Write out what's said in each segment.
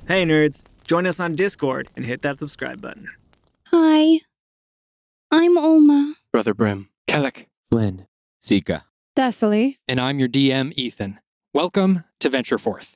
Hey nerds, join us on Discord and hit that subscribe button. Hi, I'm Olma. Brother Brim. Kellic. Flynn. Sika. Thessaly. And I'm your DM, Ethan. Welcome to Venture Forth.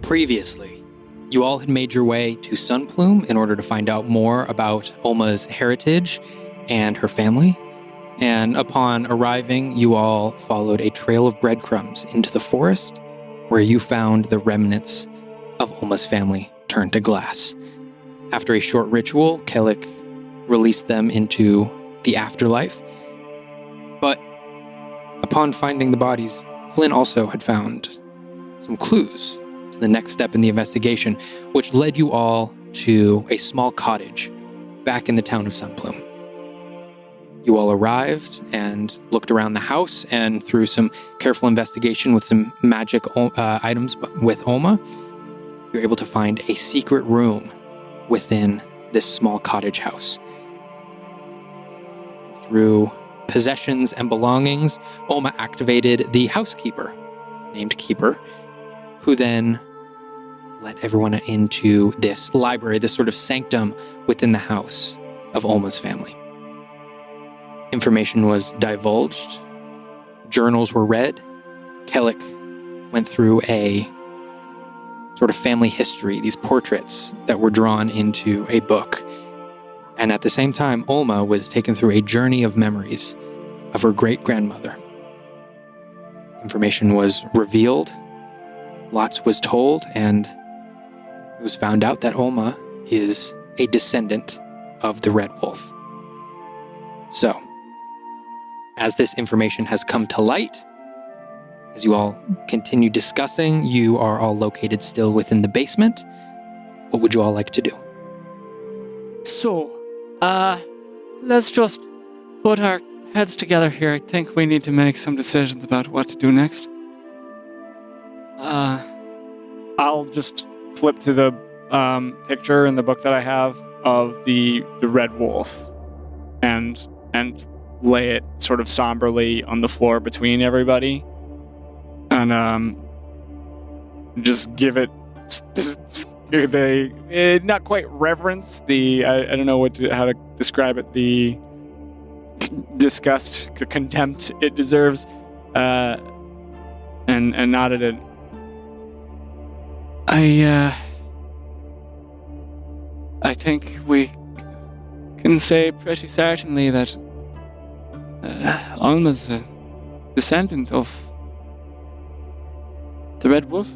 Previously, you all had made your way to Sunplume in order to find out more about Olma's heritage and her family. And upon arriving, you all followed a trail of breadcrumbs into the forest where you found the remnants of Olma's family turned to glass. After a short ritual, Kellic released them into the afterlife. But upon finding the bodies, Flynn also had found some clues to the next step in the investigation, which led you all to a small cottage back in the town of Sunplume. You all arrived and looked around the house, and through some careful investigation with some magic items with Olma, you're able to find a secret room within this small cottage house. Through possessions and belongings, Olma activated the housekeeper, named Keeper, who then let everyone into this library, this sort of sanctum within the house of Olma's family. Information was divulged. Journals were read. Kellic went through a sort of family history, these portraits that were drawn into a book. And at the same time, Olma was taken through a journey of memories of her great-grandmother. Information was revealed. Lots was told, and it was found out that Olma is a descendant of the Red Wolf. So, as this information has come to light, as you all continue discussing, you are all located still within the basement. What would you all like to do? So, let's just put our heads together here. I think we need to make some decisions about what to do next. I'll just flip to the picture in the book that I have of the Red Wolf and lay it sort of somberly on the floor between everybody. And just give it not quite reverence, I don't know how to describe it, the disgust, the contempt it deserves, and nod at it. I think we can say pretty certainly that Alma's a descendant of the Red Wolf.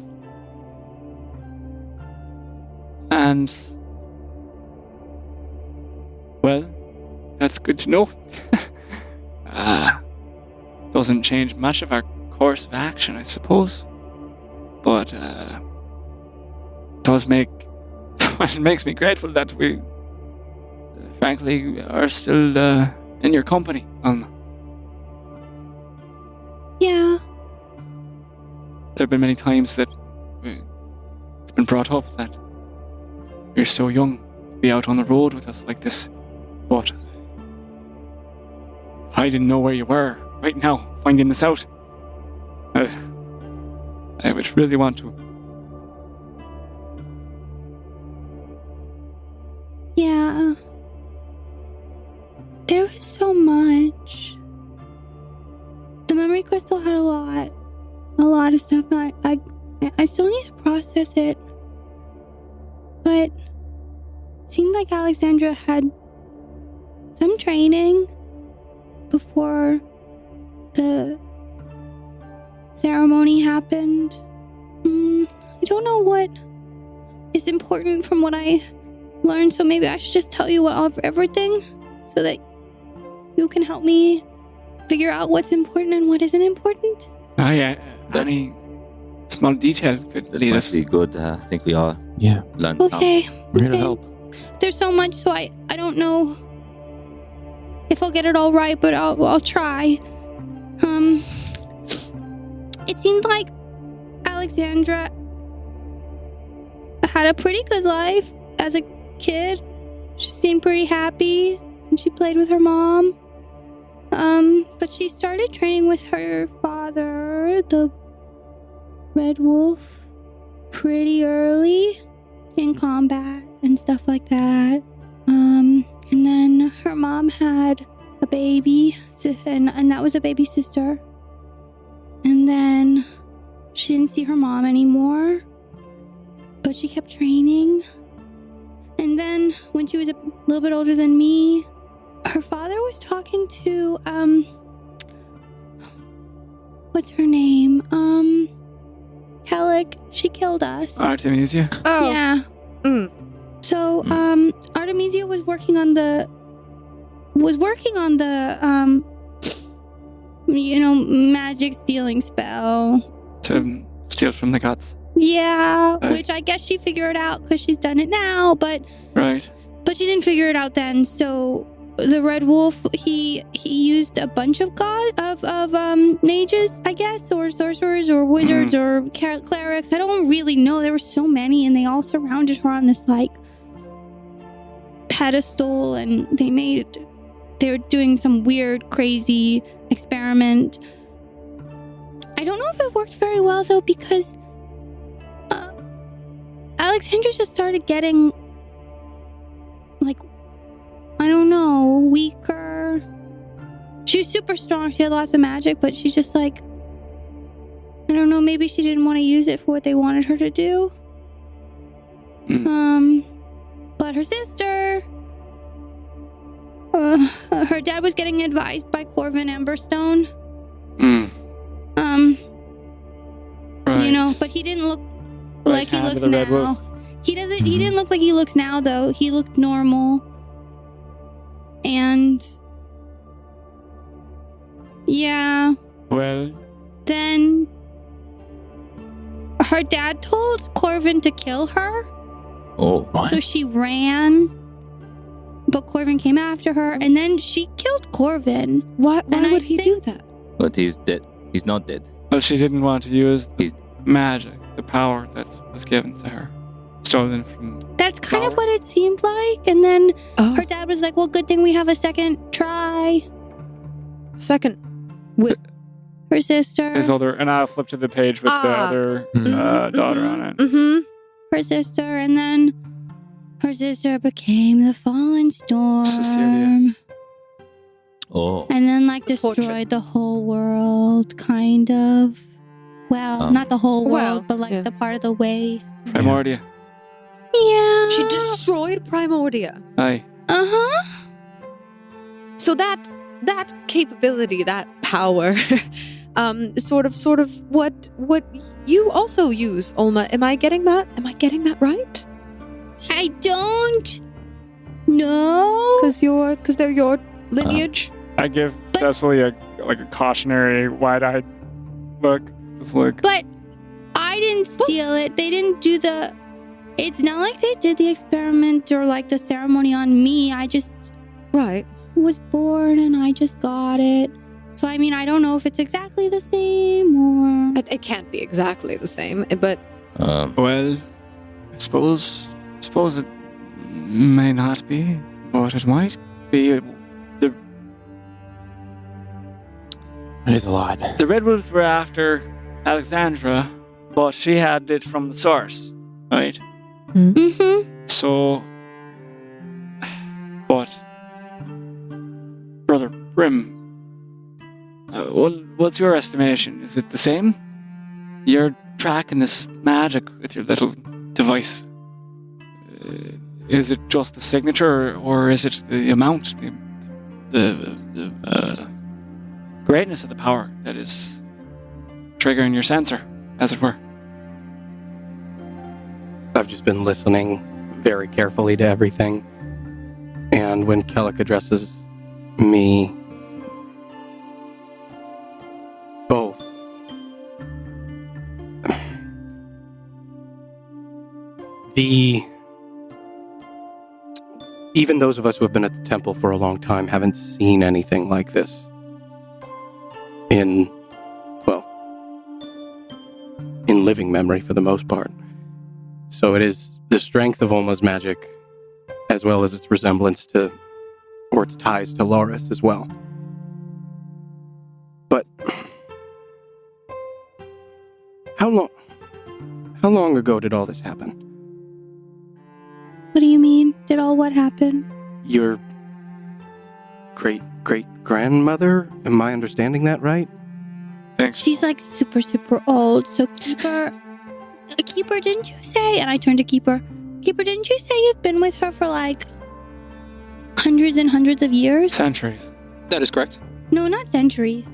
And, well, that's good to know. Doesn't change much of our course of action, I suppose. But, does make... it makes me grateful that we, frankly, are still in your company, Alma. Yeah, There have been many times that it's been brought up that you're so young to be out on the road with us like this. But I didn't know where you were right now, finding this out. I would really want to. yeah. There was so much. The memory crystal had a lot of stuff, and I still need to process it. But it seemed like Alexandra had some training before the ceremony happened. I don't know what is important from what I learned, so maybe I should just tell you everything so that you can help me figure out what's important and what isn't important. Oh yeah, Annie, small detail could That lead might us. be good. I think we all Yeah, learned Okay. we're here to okay. help. There's so much, so I don't know if I'll get it all right, but I'll try. It seemed like Alexandra had a pretty good life as a kid. She seemed pretty happy, and she played with her mom. But she started training with her father, the Red Wolf, pretty early in combat and stuff like that. And then her mom had a baby, and that was a baby sister. And then she didn't see her mom anymore, but she kept training. And then when she was a little bit older than me, her father was talking to, what's her name? Helic. She killed us. Artemisia? Oh. Yeah. Mm. So, Artemisia was working on the, magic stealing spell. To steal from the gods. Yeah, Right. which I guess she figured out because she's done it now, but Right. she didn't figure it out then. So the Red Wolf, he used a bunch of mages, I guess, or sorcerers, or wizards, or clerics. I don't really know. There were so many, and they all surrounded her on this like pedestal, and they were doing some weird, crazy experiment. I don't know if it worked very well though, because Alexandra just started getting like, I don't know, weaker. She was super strong. She had lots of magic, but she just like, I don't know, maybe she didn't want to use it for what they wanted her to do. But her sister, her dad was getting advised by Corvin Emberstone. Right. But he didn't look Right like he hand of looks the Red now. Wolf. He didn't look like he looks now though. He looked normal. And yeah, Well, then her dad told Corvin to kill her. Oh, So she ran. But Corvin came after her, and then she killed Corvin. Why And I would he do think- that? but he's dead. He's not dead. well, she didn't want to use the He's- magic, the power that was given to her, stolen from. That's kind of Flowers. what it seemed like. And then Oh, her dad was like, well, good thing we have a second try. second. Her sister. His older, and I'll flip to the page with the other daughter on it. Mm-hmm. Her sister, and then her sister became the fallen storm. Cecilia. Oh, And then like The portrait. destroyed the whole world, kind of. Well, not the whole world, Well, but like yeah. the part of the waste. Primordia. Yeah. She destroyed Primordia. Aye. Uh-huh. So that capability, that power, sort of what you also use, Olma. Am I getting that? Am I getting that right? I don't know. Because they're your lineage. I give But- Cecily a cautionary, wide-eyed look. It's like, But I didn't steal it. They didn't do the... It's not like they did the experiment or like the ceremony on me. I just Right. was born and I just got it. So, I mean, I don't know if it's exactly the same or... It can't be exactly the same, but well, I suppose it may not be, but it might be. That is a lot. The Red Wolves were after Alexandra, but she had it from the source, right? Mm-hmm. So, but Brother Brim, what's your estimation? Is it the same? You're tracking this magic with your little device. Is it just the signature, or is it the amount, the greatness of the power that is triggering your sensor, as it were? I've just been listening very carefully to everything. And when Kellic addresses me, both, Even those of us who have been at the temple for a long time haven't seen anything like this in living memory for the most part. So it is the strength of Olma's magic, as well as its resemblance to, or its ties to Loris as well. But how long ago did all this happen? What do you mean? Did all what happen? Your great-great-grandmother? Am I understanding that right? Thanks. She's like super, super old. So Keeper, didn't you say? And I turned to Keeper, didn't you say you've been with her for like hundreds and hundreds of years? Centuries. That is correct. No, not centuries.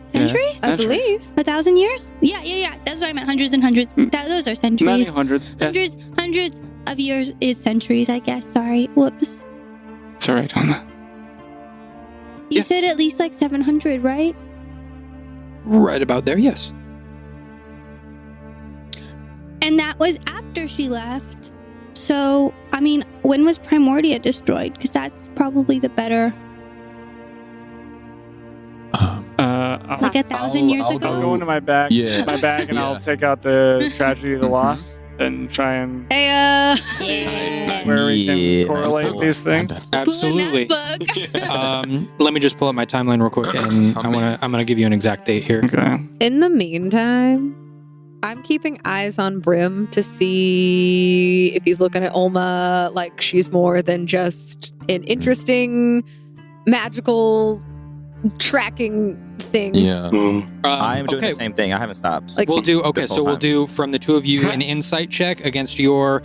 Centuries? Yes, I centuries. believe. 1,000 years? Yeah. That's what I meant. Hundreds and hundreds. Those are Many centuries. hundreds. Yes. Hundreds of years is centuries, I guess. Sorry. Whoops. It's all right on that. You Yeah. said at least like 700, right? Right about there, yes. And that was after she left. So, I mean, when was Primordia destroyed? Because that's probably the better. Like 1,000 years I'll ago? I'll go into my bag, Yeah. and I'll Yeah. take out the tragedy of the loss and try and Hey, Nice. where we can Yeah, correlate nice. these things. Absolutely. Book. Let me just pull up my timeline real quick, and I'm gonna give you an exact date here. Okay. In the meantime, I'm keeping eyes on Brim to see if he's looking at Olma like she's more than just an interesting magical tracking thing. Yeah. Mm. I'm doing okay. the same thing. I haven't stopped. Like, We'll do This whole so we'll time. do from the two of you an insight check against your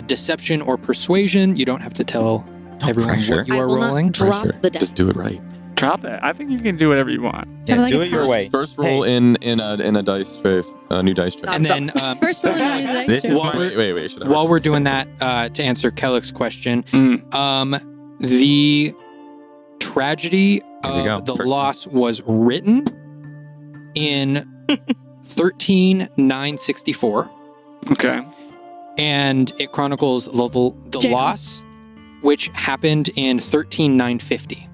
deception or persuasion. You don't have to tell everyone pressure. what you I are will not rolling. drop Pressure. the dice. Just do it right. Drop it. I think you can do whatever you want. Yeah, like do it's it your first- way. First roll in a dice tray, a new dice tray. And then First roll in music. This is While my- we're- Wait. Should I? while we're doing that, to answer Kellick's question, Mm. the tragedy Here we go. of the First. loss was written in 13964, Okay. and it chronicles the Jam. loss, which happened in 13950.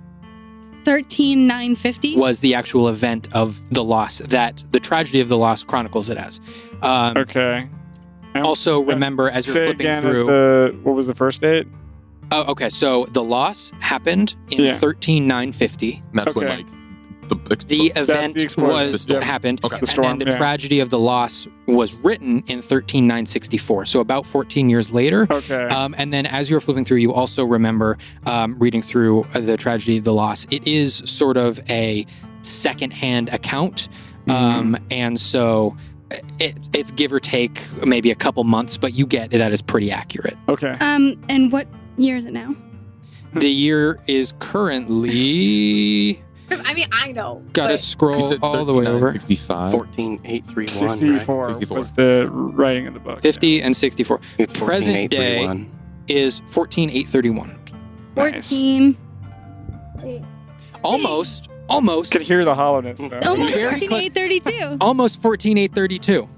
13,950. Was the actual event of the loss that the tragedy of the loss chronicles it as. Okay. Also, remember as you're Say flipping again, through. what was the first date? Oh, okay. So the loss happened in Yeah. 13950. That's when Okay. like The event the explosion. was Yeah. happened, Okay. The storm, and then the yeah. tragedy of the loss was written in 13964. So about 14 years later. Okay. And then as you're flipping through, you also remember reading through the tragedy of the loss. It is sort of a secondhand account. And so it's give or take maybe a couple months, but you get that is pretty accurate. Okay. And what year is it now? The year is currently... I mean, I know. Gotta You scroll said all the way over. 65. 14,831. 64, 64. was the writing of the book. 50 and 64. It's Present day 14,831. is 14831. Nice. 14. Almost Could hear the hollowness though. Almost Very 14,832. almost 14832.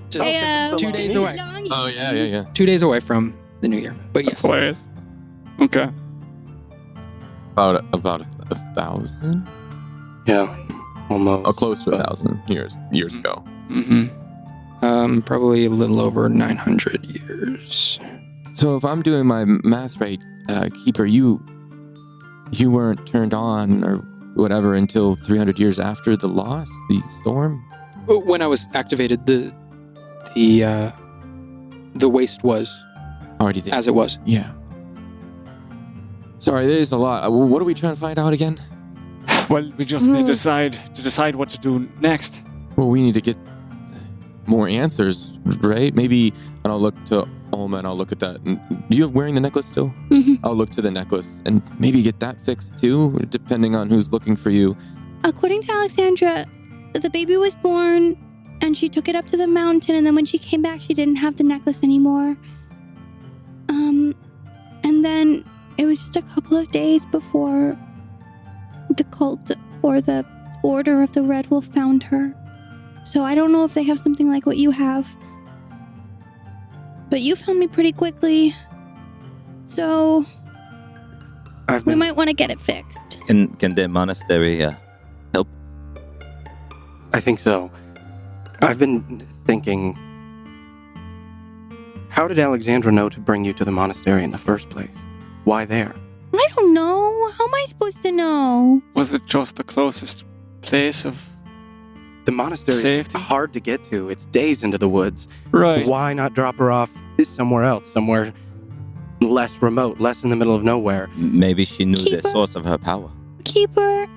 Just Hey, 2 days away. Oh yeah. 2 days away from the new year. But That's yes. hilarious. Okay. About 1,000. Yeah, almost. Oh, close to 1,000 years ago. Mm-hmm. Probably a little over 900 years. So if I'm doing my math right, Keeper, you weren't turned on or whatever until 300 years after the loss, the storm. When I was activated, the waste was Already there. as it was. Yeah. Sorry, there's a lot. What are we trying to find out again? Well, we just need to decide what to do next. Well, we need to get more answers, right? Maybe, and I'll look to Olma and I'll look at that. And you wearing the necklace still? Mhm. I'll look to the necklace and maybe get that fixed too, depending on who's looking for you. According to Alexandra, the baby was born and she took it up to the mountain, and then when she came back, she didn't have the necklace anymore. And then it was just a couple of days before the cult or the Order of the Red Wolf found her. So I don't know if they have something like what you have. But you found me pretty quickly. So we might want to get it fixed. Can the monastery help? I think so. I've been thinking, how did Alexandra know to bring you to the monastery in the first place? Why there? I don't know. How am I supposed to know? Was it just the closest place of The monastery safety? is hard to get to. It's days into the woods. Right. Why not drop her off somewhere else, somewhere less remote, less in the middle of nowhere? Maybe she knew Keep the her- source of her power. Keeper.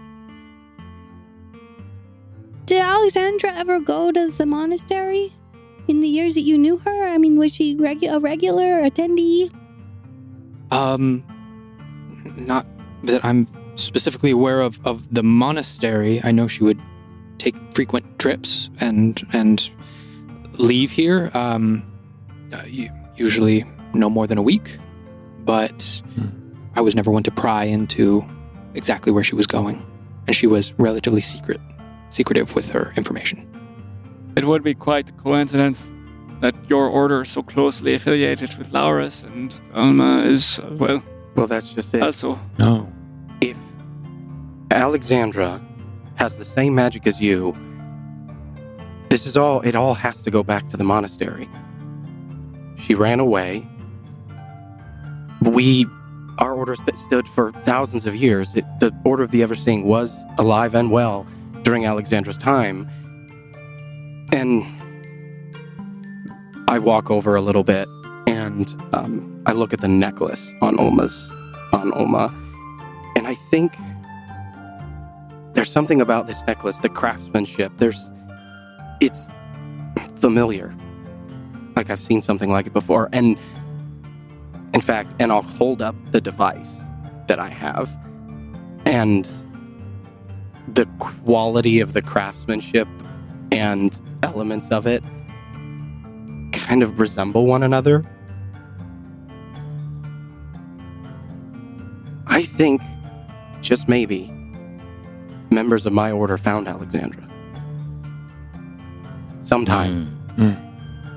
Did Alexandra ever go to the monastery in the years that you knew her? I mean, was she a regular attendee? Not that I'm specifically aware of the monastery. I know she would take frequent trips and leave here. Usually no more than a week, but I was never one to pry into exactly where she was going, and she was relatively secretive with her information. It would be quite a coincidence that your order is so closely affiliated with Laurus, and Alma is, well, That's just it. also. No. If Alexandra has the same magic as you, it all has to go back to the monastery. She ran away. Our order stood for thousands of years. The Order of the Everseeing was alive and well during Alexandra's time. And I walk over a little bit and I look at the necklace on Oma, and I think there's something about this necklace, the craftsmanship. It's familiar. Like I've seen something like it before. And in fact, I'll hold up the device that I have, and the quality of the craftsmanship and elements of it kind of resemble one another. I think, just maybe, members of my order found Alexandra. Sometime.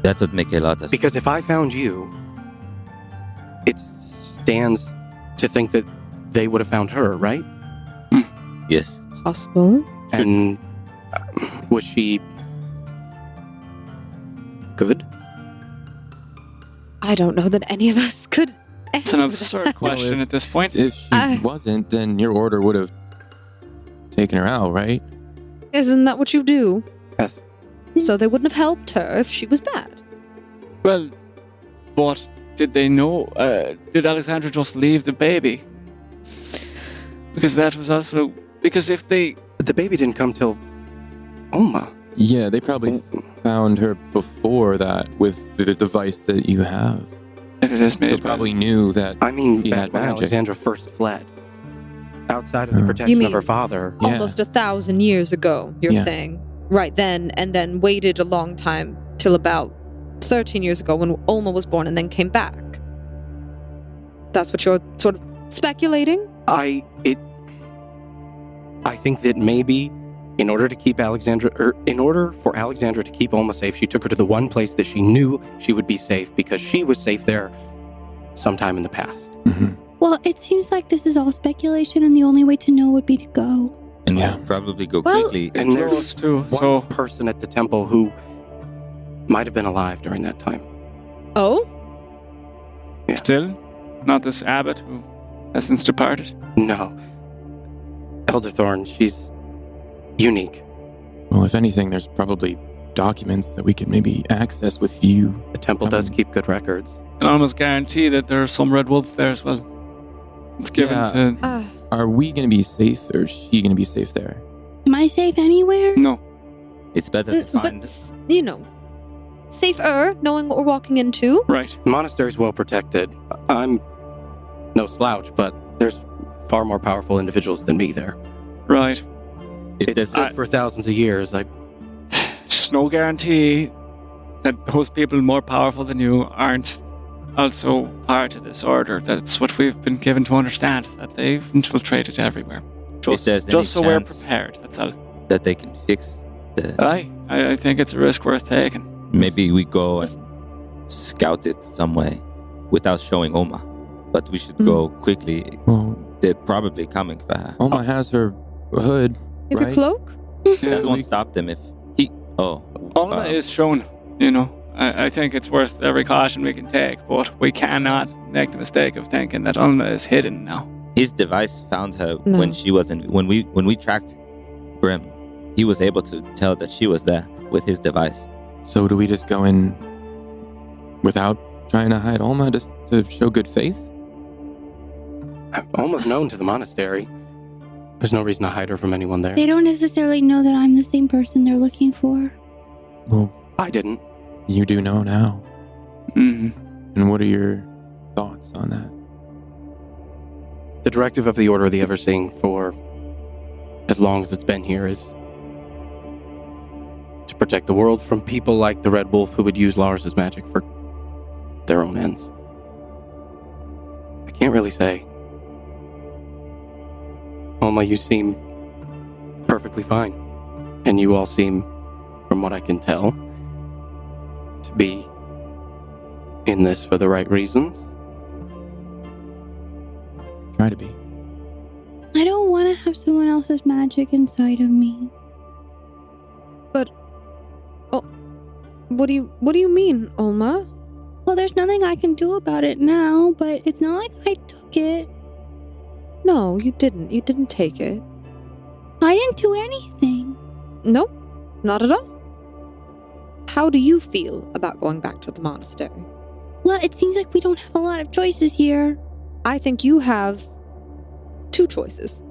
That would make a lot of sense. Because if I found you, it stands to think that they would have found her, right? Yes. Possible. And was she good? I don't know that any of us could It's an answer absurd that. question Well, at this point. If she wasn't, then your order would have taken her out, right? Isn't that what you do? Yes. So they wouldn't have helped her if she was bad. Well, what did they know? Did Alexandra just leave the baby? Because that was also... Because if they... But the baby didn't come till Oma. Yeah, they probably found her before that with the device that you have. If it is They made probably knew that. I mean, She back had when magic. Alexandra first fled. Outside of the You protection mean- of her father. Yeah. Almost 1,000 years ago, you're Yeah. saying. Right then, and then waited a long time till about 13 years ago when Olma was born and then came back. That's what you're sort of speculating? I think that maybe in order for Alexandra to keep Oma safe, she took her to the one place that she knew she would be safe because she was safe there sometime in the past. Mhm. Well, it seems like this is all speculation, and the only way to know would be to go. And Yeah. we'll probably go Well- quickly. And there's close too. one So person at the temple who might have been alive during that time. Oh? still, not this abbot who has since departed. No. Elder Thorn, she's unique. Well, if anything, there's probably documents that we could maybe access with you. The temple does keep good records. And I almost guarantee that there are some red wolves there as well. It's given Yeah. to... Are we going to be safe, or is she going to be safe there? Am I safe anywhere? No. It's better to But, find... safer knowing what we're walking into. Right. The monastery's well protected. I'm no slouch, but there's far more powerful individuals than me there. Right. If It's there's stood for thousands of years. Just no guarantee that those people more powerful than you aren't also part of this order. That's what we've been given to understand, is that they've infiltrated everywhere. Just there's any so we're chance- prepared, that's all. that they can fix the... I think it's a risk worth taking. Maybe we go and scout it some way without showing Oma. But we should go quickly. Well, They're probably coming for her. Oma has her hood, If right? your cloak? That won't stop them if he. Oh. Alma is shown, I think it's worth every caution we can take, but we cannot make the mistake of thinking that Alma is hidden now. His device found her No. when she was in. When we tracked Brim, he was able to tell that she was there with his device. So do we just go in without trying to hide Alma just to show good faith? I'm almost known to the monastery. There's no reason to hide her from anyone there. They don't necessarily know that I'm the same person they're looking for. Well, I didn't. you do know now. Mm-hmm. And what are your thoughts on that? The directive of the Order of the Everseeing for as long as it's been here is to protect the world from people like the Red Wolf who would use Lars's magic for their own ends. I can't really say. Alma, you seem perfectly fine. And you all seem, from what I can tell, to be in this for the right reasons. Try to be. I don't want to have someone else's magic inside of me. What do you mean, Alma? Well, there's nothing I can do about it now, but it's not like I took it. No, you didn't. You didn't take it. I didn't do anything. Nope, not at all. How do you feel about going back to the monastery? Well, it seems like we don't have a lot of choices here. I think you have two choices.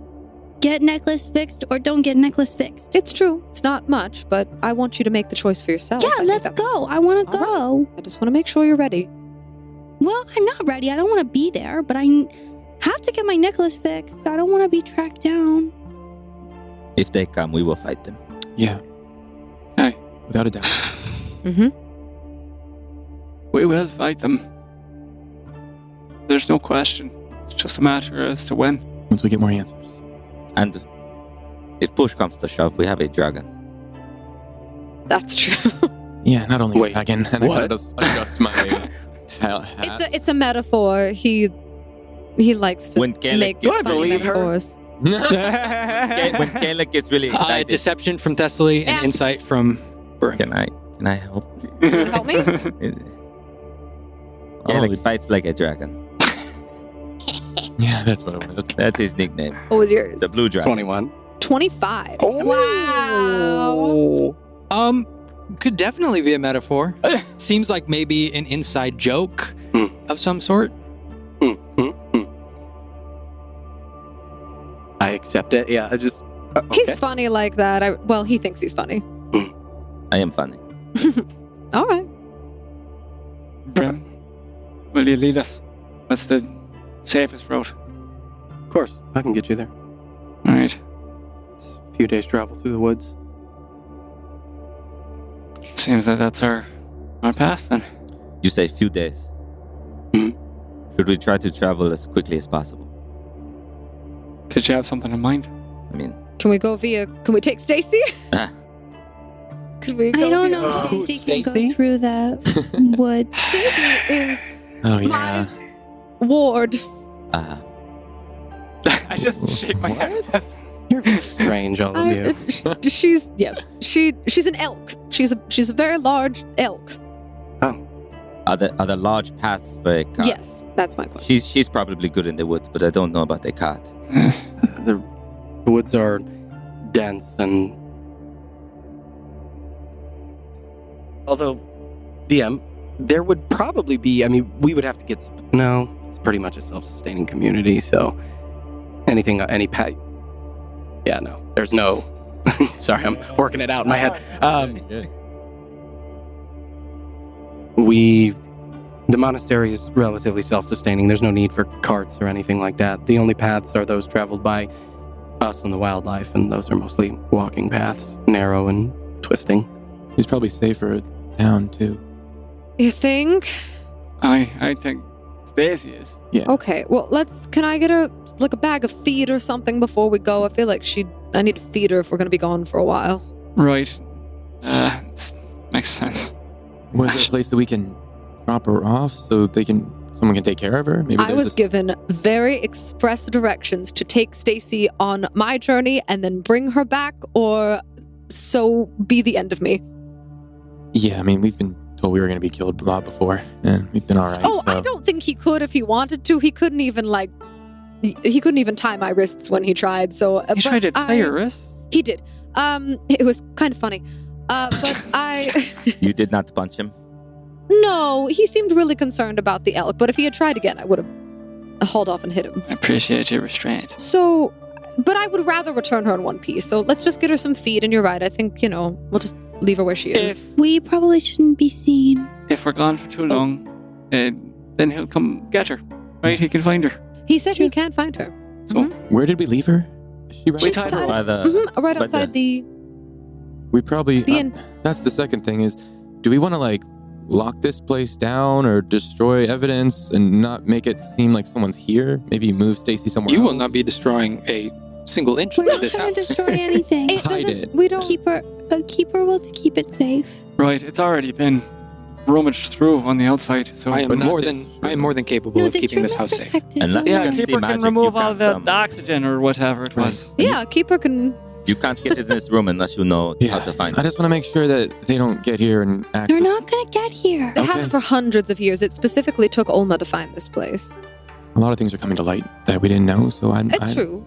Get necklace fixed or don't get necklace fixed. It's true, it's not much, but I want you to make the choice for yourself. I Yeah, think let's that's- go. I want to All go. I just want to make sure you're ready. Well, I'm not ready. I don't want to be there, but I have to get my necklace fixed. I don't want to be tracked down. If they come, we will fight them. Yeah. Hey. Without a doubt. Mm-hmm. We will fight them. There's no question. It's just a matter as to when. Once we get more answers. And if push comes to shove, we have a dragon. That's true. Yeah, not only Wait, a dragon. And what? I gotta adjust my hat. It's a metaphor. He likes to When Kelly make gets- Do I funny believe her? metaphors. When Kayla gets really excited, Deception from Thessaly and Yeah. insight from Brim. can I help? You wanna help me? Kayla Oh. fights like a dragon. Yeah, that's what I wanted. That's his nickname. What was yours? The blue dragon. 21. 25. Oh. Wow. Could definitely be a metaphor. Seems like maybe an inside joke of some sort. I accept it. Yeah, I just. He's funny like that. He thinks he's funny. I am funny. All right. Brim, will you lead us? What's the safest route? Of course, I can get you there. All right. It's a few days' travel through the woods. Seems that that's our path then. You say few days. Mhm. Should we try to travel as quickly as possible? Did you have something in mind? I mean, Can we take Stacy? ah, Could we go I don't via- know Oh, if Stacy can Stacy? go through the woods. Stacy is Oh, yeah. my ward. I just shake my head. You're very strange, all of you. She's an elk. She's a very large elk. are there large paths for a cart? Yes, that's my question. She's probably good in the woods, but I don't know about the cart. The woods are dense and. Although, DM, there would probably be. I mean, we would have to get. No, it's pretty much a self-sustaining community, so anything, any pet. Yeah, no, there's no. Sorry, I'm working it out in my head. The monastery is relatively self-sustaining. There's no need for carts or anything like that. The only paths are those traveled by us and the wildlife, and those are mostly walking paths, narrow and twisting. He's probably safer down, too. You think? I think Stacy is. Okay, well, can I get her like a bag of feed or something before we go? I feel like I need to feed her if we're going to be gone for a while. Right. Makes sense. Was there a place that we can drop her off so someone can take care of her? Maybe I was given very express directions to take Stacy on my journey and then bring her back, or so be the end of me. Yeah, I mean, we've been told we were going to be killed a lot before, and we've been all right. Oh, so. I don't think he could if he wanted to. He couldn't even tie my wrists when he tried. So He tried to tie your wrists? He did. It was kind of funny. But I You did not punch him? No, he seemed really concerned about the elk, but if he had tried again, I would have hauled off and hit him. I appreciate your restraint. So, but I would rather return her in one piece. So let's just get her some feed, and you're right. I think, we'll just leave her where she is. We probably shouldn't be seen. If we're gone for too long, then he'll come get her. Right? He can find her. He said he can't find her. So Where did we leave her? Is she right? we tied her By up. the, Right but outside the We probably... inn. That's the second thing is, do we want to lock this place down or destroy evidence and not make it seem like someone's here? Maybe move Stacy somewhere You else? will not be destroying a single inch We're of not this trying to house. destroy anything. It Hide doesn't. it. We don't. Keeper will keep it safe. Right, it's already been rummaged through on the outside. So But not this I am more than capable No, of keeping room this is house safe. protected. Unless- Don't yeah, can worry. see Keeper magic, can you remove can't, all the oxygen or whatever it was. Yeah, Keeper can. you can't get in this room unless you know Yeah. how to find I it. just want to make sure that they don't get here and access. They're not gonna get here. They Okay. haven't for hundreds of years. It specifically took Olma to find this place. A lot of things are coming to light that we didn't know, so It's true.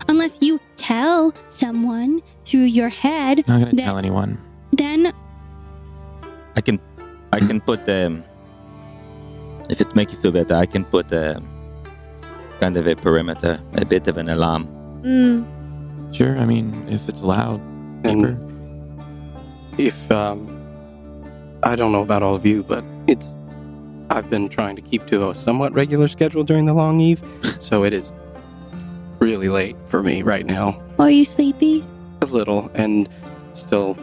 Unless you tell someone through your head, I'm not going to Then- tell anyone. then I can put if it makes you feel better, I can put kind of a perimeter, a bit of an alarm. Mm. Sure, I mean, if it's allowed. And Keeper. if I don't know about all of you, but I've been trying to keep to a somewhat regular schedule during the long eve, so it is really late for me right now. are you sleepy? A little, and still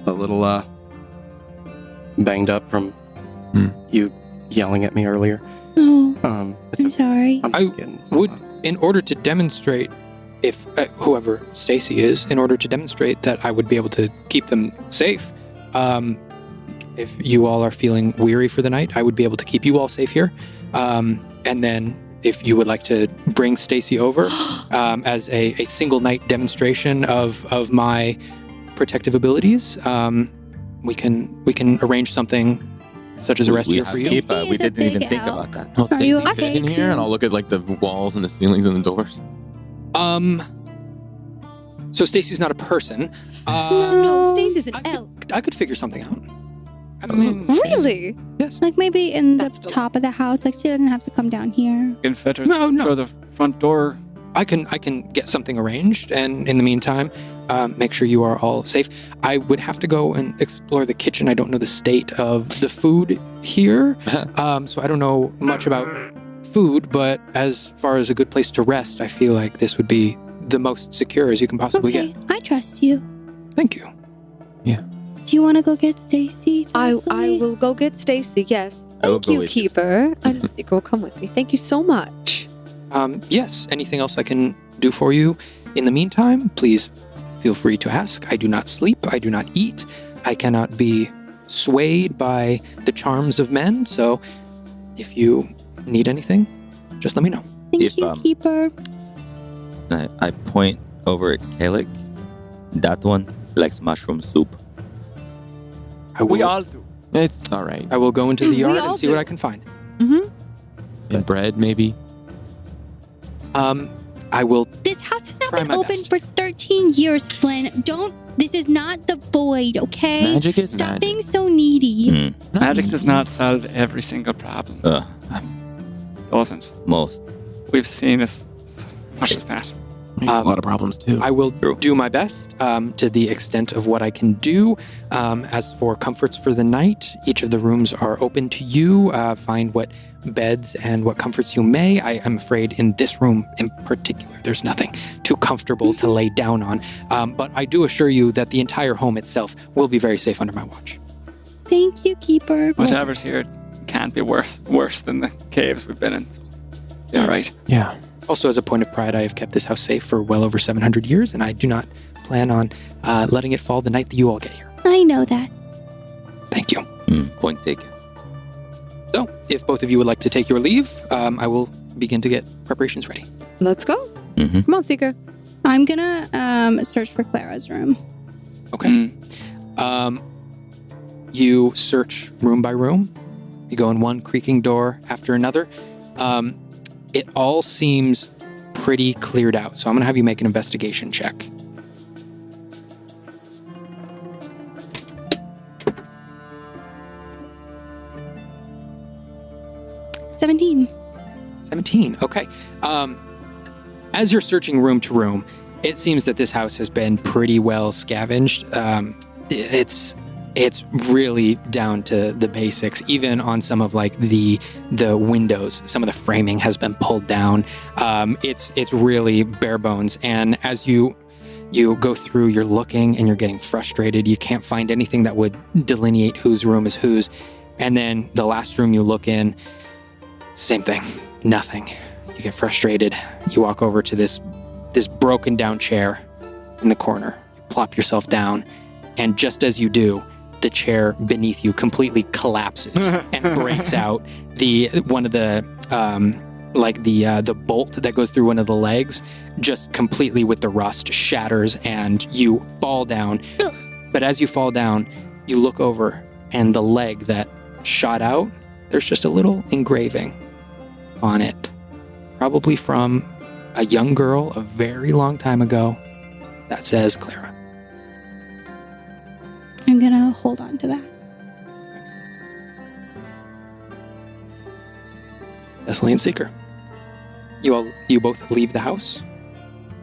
a little banged up from Hmm. you yelling at me earlier. Oh, It's I'm okay. sorry. I'm I just getting would, in order to demonstrate, if whoever Stacy is, in order to demonstrate that I would be able to keep them safe, if you all are feeling weary for the night, I would be able to keep you all safe here. And then if you would like to bring Stacy over as a single night demonstration of my protective abilities, we can arrange something such as a rest we here have for you. Keeper. Stacy We is a didn't even big think elk. about that. I'll Are you Stacy okay fit in here, and I'll look at the walls and the ceilings and the doors. So Stacy's not a person. No, Stacy's an I could- elk. I could figure something out. I mean, Really? Yes. Like maybe in That's the top of the house. Like she doesn't have to come down here. you can fit her No. through the front door. I can get something arranged, and in the meantime, make sure you are all safe. I would have to go and explore the kitchen. I don't know the state of the food here, so I don't know much about food. But as far as a good place to rest, I feel like this would be the most secure as you can possibly Okay, get. I trust you. Thank you. Do you want to go get Stacy? I Leslie? will go get Stacy. Yes. I will Thank go you, with you. Keeper. And Seiko, come with me. Thank you so much. Yes. Anything else I can do for you in the meantime? Please feel free to ask. I do not sleep. I do not eat. I cannot be swayed by the charms of men. So, if you need anything, just let me know. Thank if, you, Keeper. I point over at Kalik. That one likes mushroom soup. I will, We all do. It's all right. I will go into the We yard all and see do. what I can find. Mm-hmm. And bread, maybe. I will. This house has not Try been my open best. for 13 years, Flynn. This is not the void, okay? Magic is Stop magic. being so needy. Hmm. Magic does not solve every single problem. Doesn't. Most. We've seen as much as that. Makes a lot of problems, too. I will True. do my best to the extent of what I can do. As for comforts for the night, each of the rooms are open to you. Find what beds and what comforts you may. I am afraid in this room in particular, there's nothing too comfortable to lay down on. But I do assure you that the entire home itself will be very safe under my watch. Thank you, Keeper. Whatever's here can't be worse than the caves we've been in. So, yeah, right. Yeah. Also, as a point of pride, I have kept this house safe for well over 700 years, and I do not plan on letting it fall the night that you all get here. I know that. Thank you. Point taken. if both of you would like to take your leave, I will begin to get preparations ready. Let's go. Mm-hmm. Come on, Seeker. I'm gonna search for Clara's room. Okay. You search room by room. You go in one creaking door after another. It all seems pretty cleared out. So I'm going to have you make an investigation check. $17. 17. Okay. As you're searching room to room, it seems that this house has been pretty well scavenged. It's really down to the basics. Even on some of like the windows, some of the framing has been pulled down. It's really bare bones. And as you go through, you're looking and you're getting frustrated. You can't find anything that would delineate whose room is whose. And then the last room you look in, same thing, nothing. You get frustrated. You walk over to this broken down chair in the corner. You plop yourself down, and just as you do, the chair beneath you completely collapses and breaks out. The bolt that goes through one of the legs just completely with the rust shatters, and you fall down. But as you fall down, you look over, and the leg that shot out, there's just a little engraving on it, probably from a young girl a very long time ago, that says Clara. I'm gonna hold on to that. Thessaly and Seeker. You both leave the house?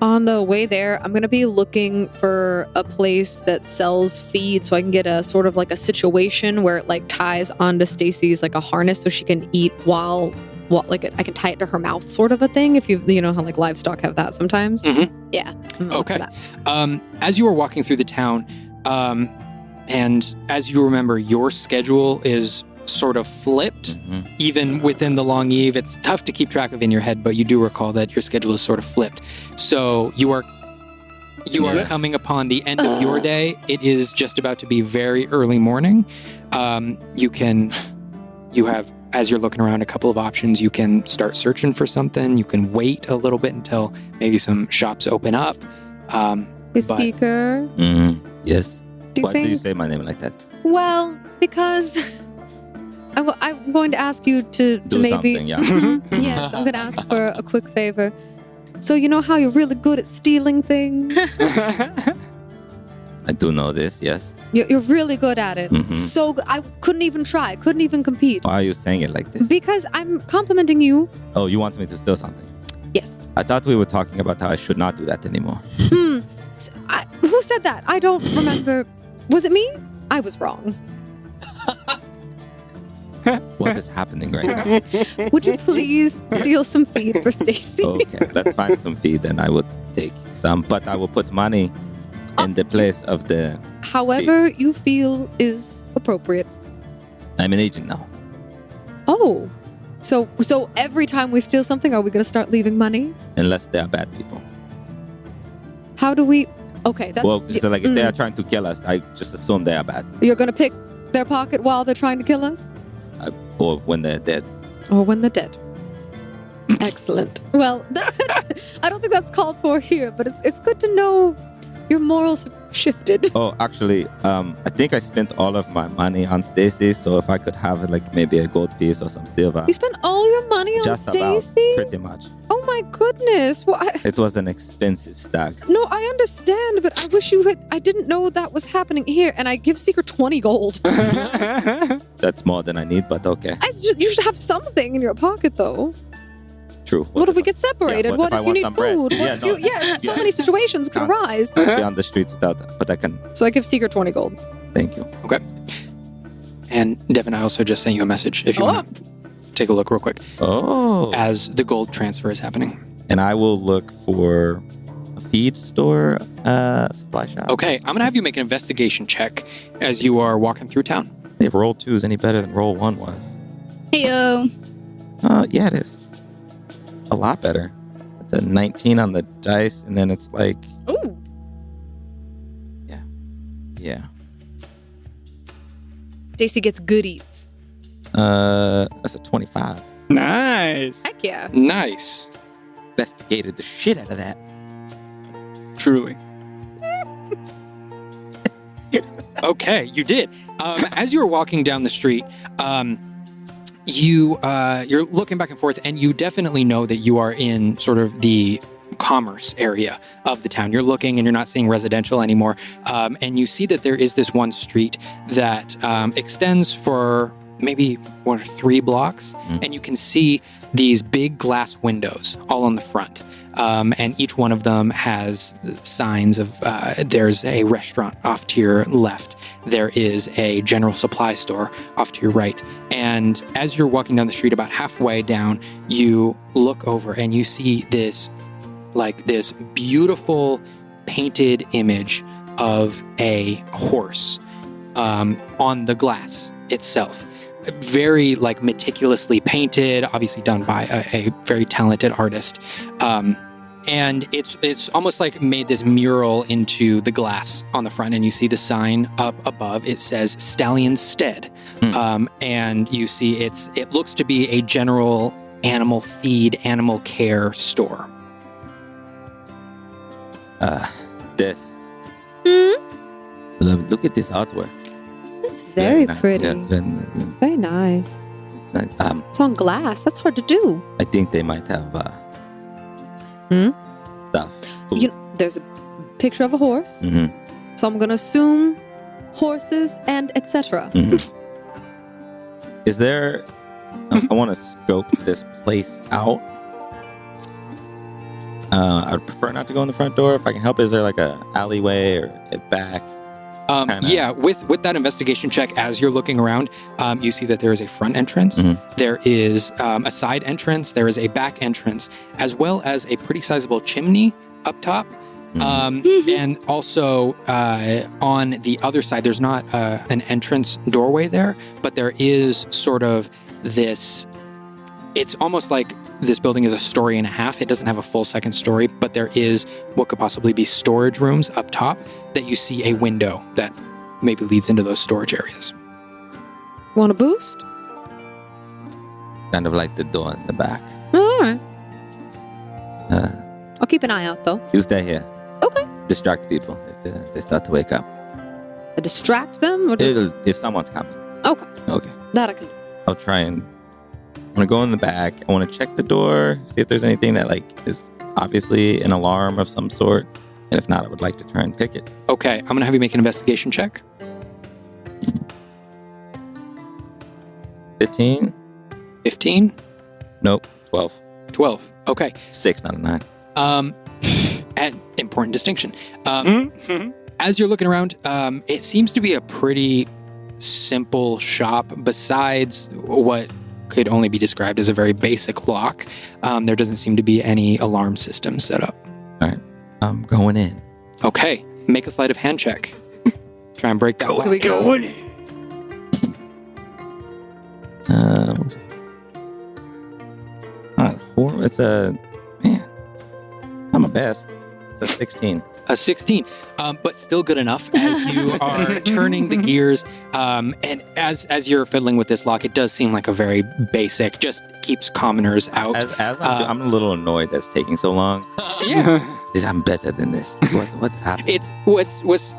On the way there, I'm going to be looking for a place that sells feed so I can get a sort of like a situation where it like ties onto Stacy's like a harness so she can eat while like I can tie it to her mouth sort of a thing. If you know how like livestock have that sometimes. Mm-hmm. Yeah. I'm gonna look for Okay. that. As you are walking through the town, and as you remember, your schedule is sort of flipped, even within the long eve. It's tough to keep track of in your head, but you do recall that your schedule is sort of flipped. So you are coming upon the end of your day. It is just about to be very early morning. You have, as you're looking around, a couple of options. You can start searching for something. You can wait a little bit until maybe some shops open up. Seeker. Yes. Why do you say my name like that? Well, because I'm going to ask you to Do maybe... something, yeah. Mhm. Yes, I'm going to ask for a quick favor. So you know how you're really good at stealing things? I do know this, yes. You're really good at it. Mhm. So good. I couldn't even try. Couldn't even compete. Why are you saying it like this? Because I'm complimenting you. Oh, you want me to steal something? Yes. I thought we were talking about how I should not do that anymore. Who said that? I don't remember. Was it me? I was wrong. What is happening right now? Would you please steal some feed for Stacy? Okay, let's find some feed and I would take some, but I will put money in the place of the... However you feel is appropriate. I'm an agent now. Oh. So every time we steal something, are we going to start leaving money? Unless they are bad people. How do we... Okay, that's... Well, so like if they are trying to kill us, I just assume they are bad. You're going to pick their pocket while they're trying to kill us? Or when they're dead. Or when they're dead. Excellent. Well, I don't think that's called for here, but it's good to know your morals have shifted. Oh, actually, I think I spent all of my money on Stacy, so if I could have like maybe a gold piece or some silver. You spent all your money on Just Stacy? about, pretty much. Oh my goodness. Well, It was an expensive stag. No, I understand, but I wish you had... I didn't know that was happening here, and I give Seeker 20 gold. That's more than I need, but okay. You should have something in your pocket, though. True. What if we get separated? Yeah, what if I if you want need some bread? food? Yeah, What if no. so many situations could Can't. arise. Be on the streets without that, but I can. So I give Seeker 20 gold. Thank you. Okay. And Devin, I also just sent you a message if you want to take a look real quick Oh. as the gold transfer is happening. And I will look for a feed store, supply shop. Okay, I'm going to have you make an investigation check as you are walking through town. If roll 2 is any better than roll 1 was. Heyo. Yeah, it is. A lot better. It's a 19 on the dice, and then it's like... Ooh. Yeah. Stacy gets good eats. That's a 25. Nice. Heck yeah. Nice. Investigated the shit out of that. Truly. Okay, you did. As you were walking down the street, you're looking back and forth, and you definitely know that you are in sort of the commerce area of the town. You're looking, and you're not seeing residential anymore. And you see that there is this one street that extends for maybe 1 or 3 blocks, and you can see these big glass windows all on the front. And each one of them has signs of there's a restaurant off to your left. There is a general supply store off to your right. And as you're walking down the street, about halfway down, you look over and you see this beautiful painted image of a horse on the glass itself. Very meticulously painted, obviously done by a very talented artist. And it's almost like made this mural into the glass on the front, and you see the sign up above. It says Stallion Stead. And you see it looks to be a general animal feed, animal care store. This. Look at this artwork. It's very pretty. Yeah, it's very nice. It's nice. It's on glass. That's hard to do. I think they might have stuff. There's a picture of a horse. So I'm gonna assume horses and etc. Is there? I want to scope this place out. I'd prefer not to go in the front door if I can help. Is there like a alleyway or a back? Yeah, with that investigation check, as you're looking around, you see that there is a front entrance, there is a side entrance, there is a back entrance, as well as a pretty sizable chimney up top. And also on the other side, there's not an entrance doorway there, but there is sort of this. It's almost like this building is a story and a half. It doesn't have a full second story, but there is what could possibly be storage rooms up top that you see a window that maybe leads into those storage areas. Want a boost? Kind of like the door in the back. All right. I'll keep an eye out, though. You stay here. Okay. Distract people if they start to wake up. Distract them? Or just... If someone's coming. Okay. Okay. That I can do. I'll try and... I want to go in the back. I want to check the door, see if there's anything that is obviously an alarm of some sort. And if not, I would like to try and pick it. Okay, I'm going to have you make an investigation check. 15? 15? Nope. 12. 12. Okay. 6, not a 9. An important distinction. As you're looking around, it seems to be a pretty simple shop besides what could only be described as a very basic lock. There doesn't seem to be any alarm system set up. All right. I'm going in. Okay. Make a sleight of hand check. Try and break that lock. Here we go. It's a... Man. Not my best. It's a 16. A 16, but still good enough as you are turning the gears. And as you're fiddling with this lock, it does seem like a very basic, just keeps commoners out. As I'm a little annoyed that's taking so long. Yeah. I'm better than this. What's happening? It's what's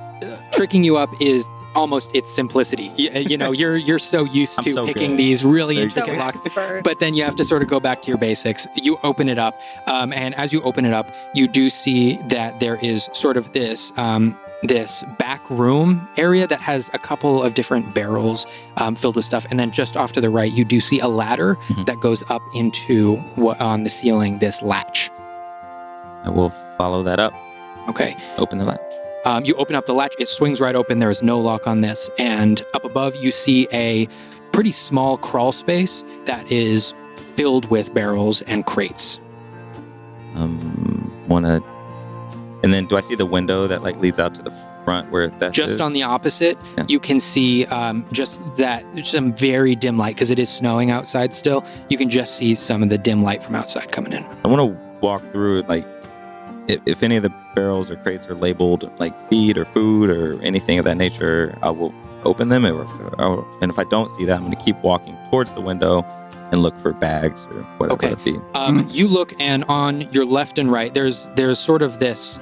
tricking you up is almost its simplicity. You're so used to picking these really intricate locks, but then you have to sort of go back to your basics. You open it up, and as you open it up, you do see that there is sort of this back room area that has a couple of different barrels filled with stuff, and then just off to the right, you do see a ladder that goes up into on the ceiling, this latch. I will follow that up. Okay. Open the latch. You open up the latch, it swings right open. There is no lock on this. And up above, you see a pretty small crawl space that is filled with barrels and crates. And then do I see the window that leads out to the front where that just is? On the opposite, you can see just some very dim light because it is snowing outside still. You can just see some of the dim light from outside coming in. I want to walk through if any of the barrels or crates are labeled like feed or food or anything of that nature, I will open them. And if I don't see that, I'm going to keep walking towards the window and look for bags or whatever to feed. You look, and on your left and right, there's sort of this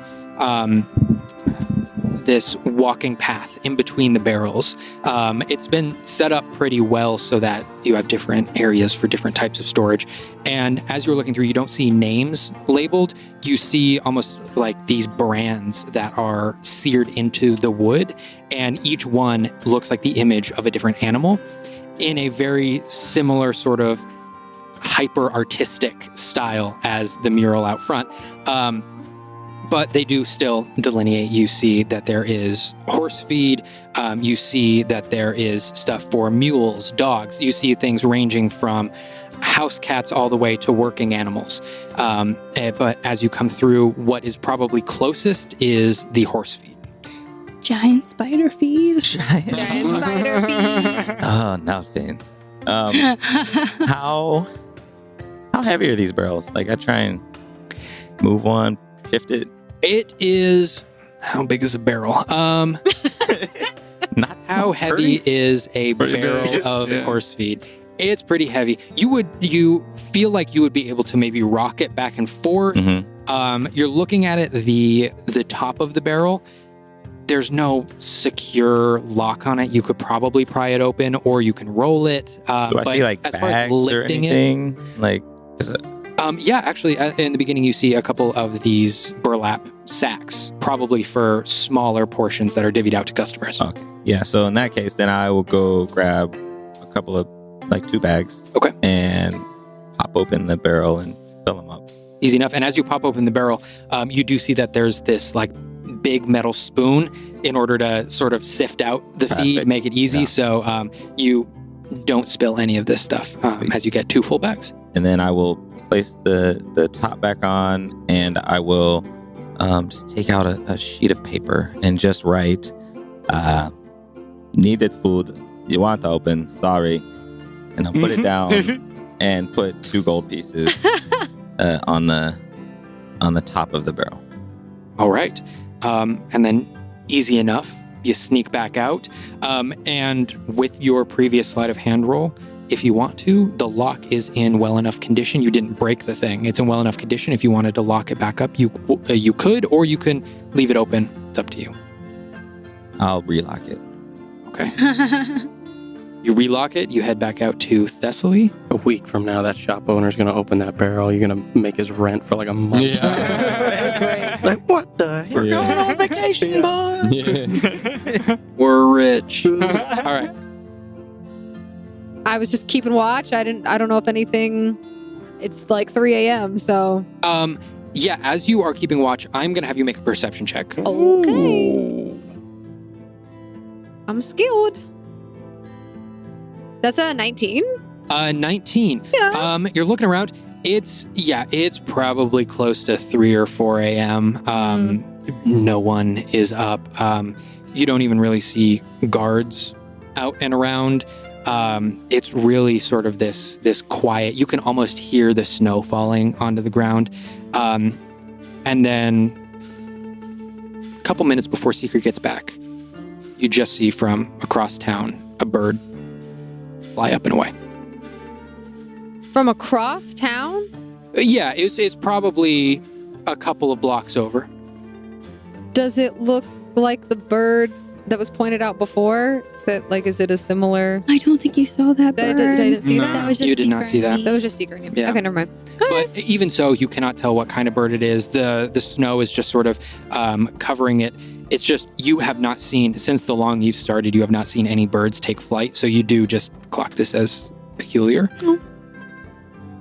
this walking path in between the barrels. It's been set up pretty well so that you have different areas for different types of storage. And as you're looking through, you don't see names labeled. You see almost like these brands that are seared into the wood, and each one looks like the image of a different animal in a very similar sort of hyper-artistic style as the mural out front. But they do still delineate. You see that there is horse feed. You see that there is stuff for mules, dogs. You see things ranging from house cats all the way to working animals. But as you come through, what is probably closest is the horse feed. Giant spider feed. Giant spider feed. Oh, nothing. How heavy are these barrels? Like, I try and move one, shift it. It is, how big is a barrel? Not How heavy is a barrel of horse feed? It's pretty heavy. You feel like you would be able to maybe rock it back and forth. Mm-hmm. You're looking at it, the top of the barrel. There's no secure lock on it. You could probably pry it open, or you can roll it. Do I see like as bags far as lifting or anything? Like, is it? Yeah, actually, in the beginning, you see a couple of these burlap sacks, probably for smaller portions that are divvied out to customers. Okay. Yeah. So in that case, then I will go grab a couple of, like, 2 bags. Okay. And pop open the barrel and fill them up. Easy enough. And as you pop open the barrel, you do see that there's this like big metal spoon in order to sort of sift out the feed, Perfect. make it easy. Yeah. So you don't spill any of this stuff as you get 2 full bags. And then I will place the top back on, and I will just take out a sheet of paper and just write, needed food, you want to open, sorry. And I'll put it down and put 2 gold pieces on the top of the barrel. All right. And then easy enough, you sneak back out. And with your previous sleight of hand roll, if you want to, the lock is in well enough condition. You didn't break the thing. It's in well enough condition. If you wanted to lock it back up, you could, or you can leave it open. It's up to you. I'll relock it. Okay. You relock it. You head back out to Thessaly. A week from now, that shop owner's going to open that barrel. You're going to make his rent for like a month. Yeah. Like, what the heck? We're going on vacation, boys. Yeah. We're rich. All right. I was just keeping watch. I don't know if anything. It's like 3 a.m. So Yeah, as you are keeping watch, I'm going to have you make a perception check. okay. I'm skilled. That's a 19. 19. Yeah. You're looking around. It's probably close to 3 or 4 a.m. No one is up. You don't even really see guards out and around. It's really sort of this quiet. You can almost hear the snow falling onto the ground. And then a couple minutes before Seeker gets back, you just see from across town a bird fly up and away. From across town? Yeah, it's probably a couple of blocks over. Does it look like the bird that was pointed out before? That, like, is it a similar? I don't think you saw that I bird. didn't see No. that. That was just You did not see that. That was just secret name. Yeah. Okay, never mind. But even so, you cannot tell what kind of bird it is. The snow is just sort of covering it. It's just you have not seen, since the long you've started, you have not seen any birds take flight. So you do just clock this as peculiar.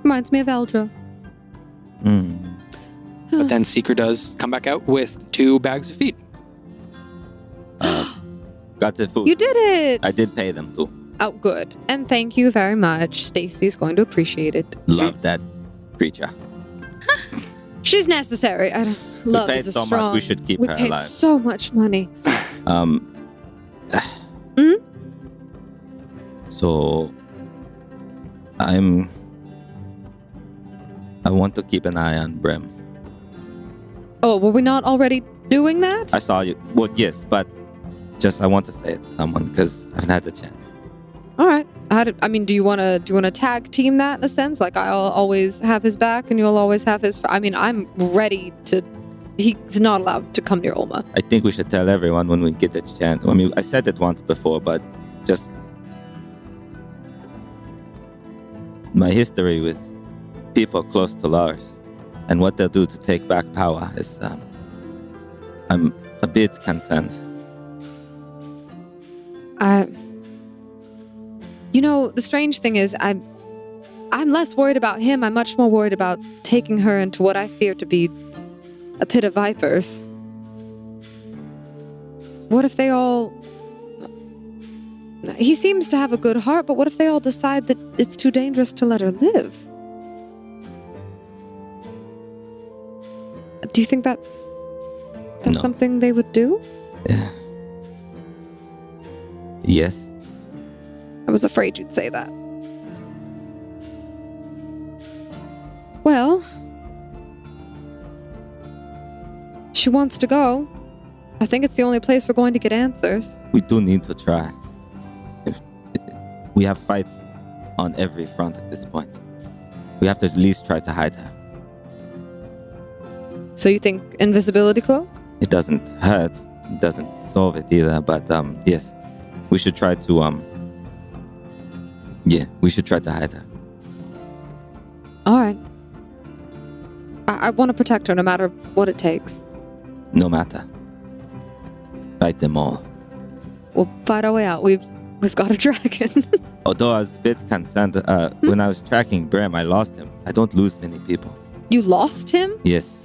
Reminds me of Eldra. But then Seeker does come back out with 2 bags of feed. Got the food. You did it. I did pay them too. Oh, good. And thank you very much. Stacy's going to appreciate it. Love that creature. She's necessary. I don't love paid is a so much, strong. we should keep we her paid alive. so much money. So I want to keep an eye on Brim. Oh, were we not already doing that? I saw you. Well, yes, but just I want to say it to someone because I haven't had the chance. All right. Do you want to tag team that in a sense? Like I'll always have his back and you'll always have his. I'm ready to. He's not allowed to come near Ulma. I think we should tell everyone when we get the chance. I mean, I said it once before, but just my history with people close to Lars and what they'll do to take back power is, I'm a bit concerned. The strange thing is, I'm less worried about him. I'm much more worried about taking her into what I fear to be a pit of vipers. What if they all... He seems to have a good heart, but what if they all decide that it's too dangerous to let her live? Do you think that's No. something they would do? Yes. I was afraid you'd say that. Well, she wants to go. I think it's the only place we're going to get answers. We do need to try. We have fights on every front at this point. We have to at least try to hide her. So you think invisibility cloak? It doesn't hurt. It doesn't solve it either. But yes, we should try to we should try to hide her. All right. I want to protect her no matter what it takes. No matter. Fight them all. We'll fight our way out. We've got a dragon. Although I was a bit concerned when I was tracking Bram, I lost him. I don't lose many people. You lost him? Yes,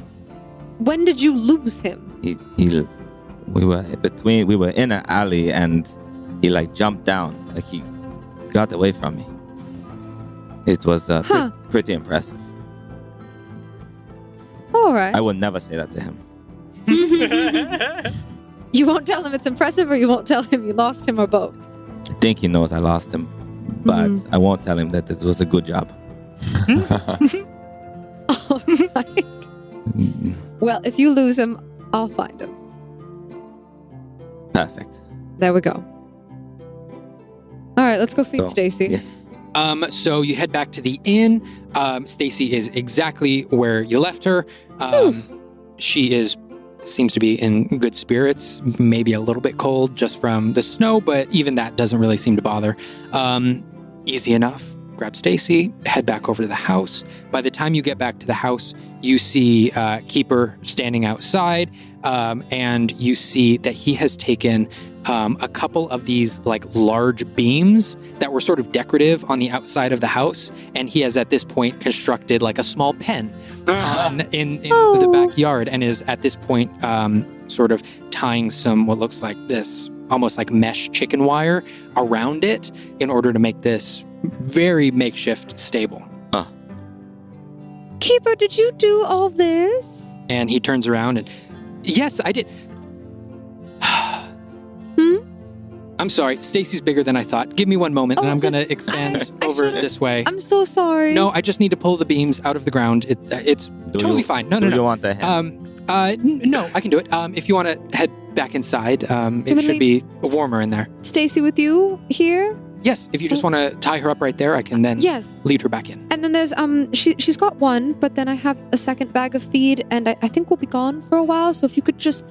When did you lose him? we were in an alley and he jumped down, he got away from me. It was pretty impressive. All right. I would never say that to him. You won't tell him it's impressive, or you won't tell him you lost him, or both? I think he knows I lost him, but I won't tell him that it was a good job. All right. Well, if you lose him, I'll find him. Perfect. There we go. All right, let's go feed So, Stacy. yeah. So you head back to the inn. Stacy is exactly where you left her. She seems to be in good spirits, maybe a little bit cold just from the snow, but even that doesn't really seem to bother. Easy enough. Grab Stacy, head back over to the house. By the time you get back to the house, you see Keeper standing outside, and you see that he has taken a couple of these large beams that were sort of decorative on the outside of the house, and he has at this point constructed a small pen in the backyard, and is at this point sort of tying some what looks like this almost like mesh chicken wire around it in order to make this very makeshift stable. Keeper, did you do all this? And he turns around and, yes, I did. I'm sorry, Stacy's bigger than I thought. Give me one moment, and I'm going to expand over this way. I'm so sorry. No, I just need to pull the beams out of the ground. It's totally fine. No. Do you want the hand? No, I can do it. If you want to head back inside, it should be warmer in there. Stacy with you here? Yes, if you just want to tie her up right there, I can then lead her back in. And then there's she's got one, but then I have a second bag of feed, and I think we'll be gone for a while. So if you could just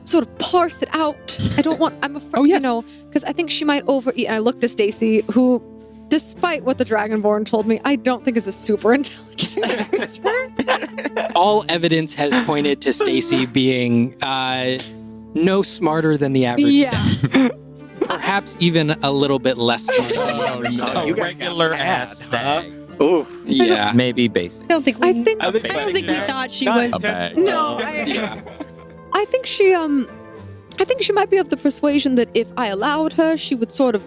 sort of parse it out. I'm afraid, because I think she might overeat. And I looked at Stacy, who, despite what the Dragonborn told me, I don't think is a super intelligent creature. All evidence has pointed to Stacy being no smarter than the average stag. Perhaps even a little bit less smart than the average stag. A regular ass stag. Oh, Yeah. Maybe basic. I don't think we thought she was. No, I think she might be of the persuasion that if I allowed her, she would sort of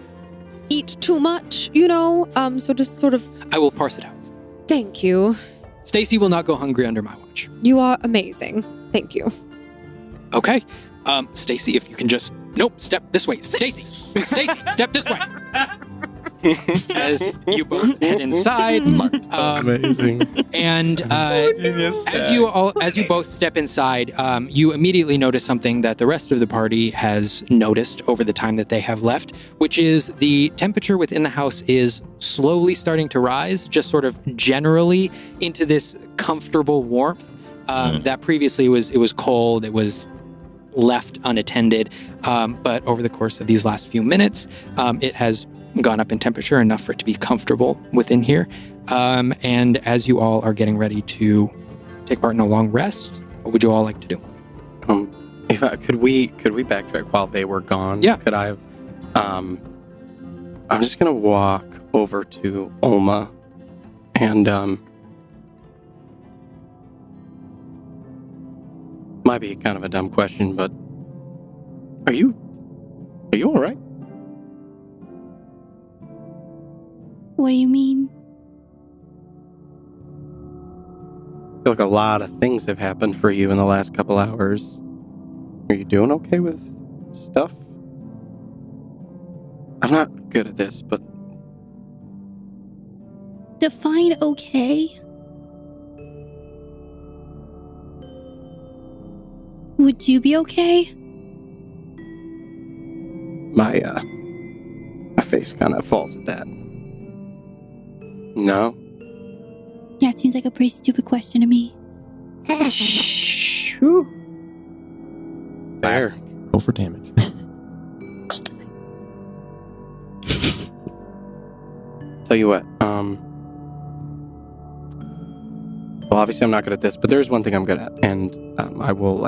eat too much, so just sort of... I will parse it out. Thank you. Stacy will not go hungry under my watch. You are amazing. Thank you. Okay. Stacy, if you can just... Nope, step this way. Stacy, step this way. as you both head inside. Amazing. And as you both step inside, you immediately notice something that the rest of the party has noticed over the time that they have left, which is the temperature within the house is slowly starting to rise, just sort of generally into this comfortable warmth that previously it was cold, it was left unattended, but over the course of these last few minutes, it has gone up in temperature enough for it to be comfortable within here. And as you all are getting ready to take part in a long rest, what would you all like to do? Could we backtrack while they were gone? Yeah. Could I have? I'm just gonna walk over to Olma, and might be kind of a dumb question, but are you all right? What do you mean? I feel like a lot of things have happened for you in the last couple hours. Are you doing okay with stuff? I'm not good at this, but Define okay. Would you be okay? my face kind of falls at that. No? Yeah, it seems like a pretty stupid question to me. Fair. Roll for damage. Tell you what, well, obviously I'm not good at this, but there's one thing I'm good at, and I will,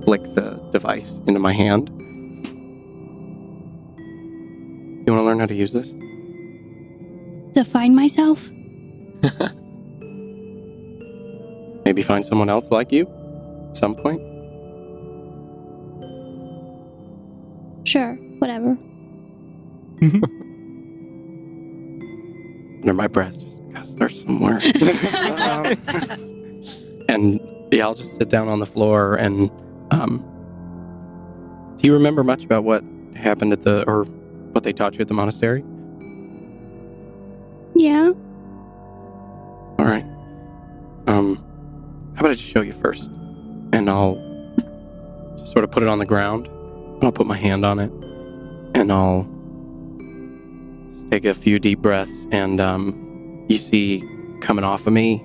flick the device into my hand. You want to learn how to use this? Define myself? Maybe find someone else like you at some point? Sure, whatever. Under my breath, just gotta start somewhere. And yeah, I'll just sit down on the floor and, do you remember much about what happened or what they taught you at the monastery? Yeah? All right. How about I just show you first? And I'll just sort of put it on the ground, and I'll put my hand on it, and I'll just take a few deep breaths, and you see coming off of me,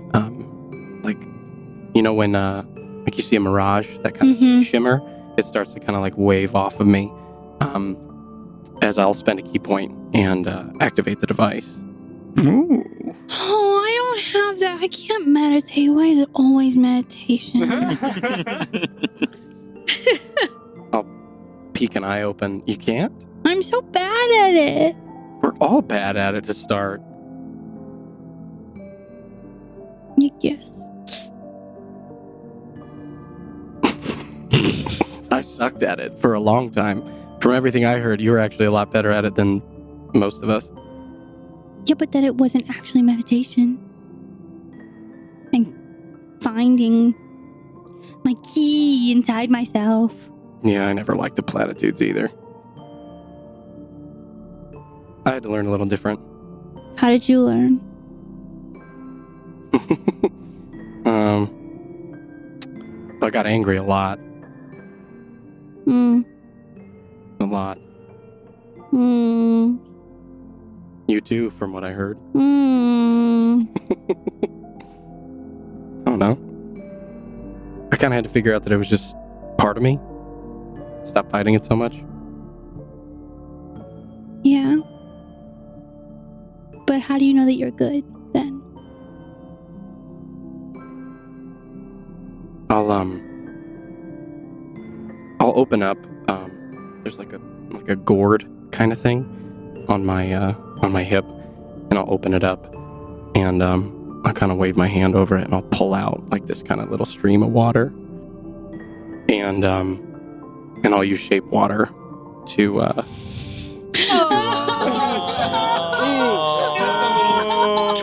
when you see a mirage, that kind Mhm. of shimmer, it starts to kind of wave off of me, as I'll spend a key point and activate the device. Ooh. Oh, I don't have that. I can't meditate. Why is it always meditation? I'll peek an eye open. You can't? I'm so bad at it. We're all bad at it to start. You guess. I sucked at it for a long time. From everything I heard, you were actually a lot better at it than most of us. Yeah, but then it wasn't actually meditation. And finding my key inside myself. Yeah, I never liked the platitudes either. I had to learn a little different. How did you learn? I got angry a lot. Hmm. A lot. Hmm. You too, from what I heard. Hmm. I don't know. I kind of had to figure out that it was just part of me. Stop fighting it so much. Yeah. But how do you know that you're good then? I'll open up. There's like a gourd kind of thing on my hip, and I'll open it up, and I'll kind of wave my hand over it, and I'll pull out like this kind of little stream of water, and I'll use shape water to.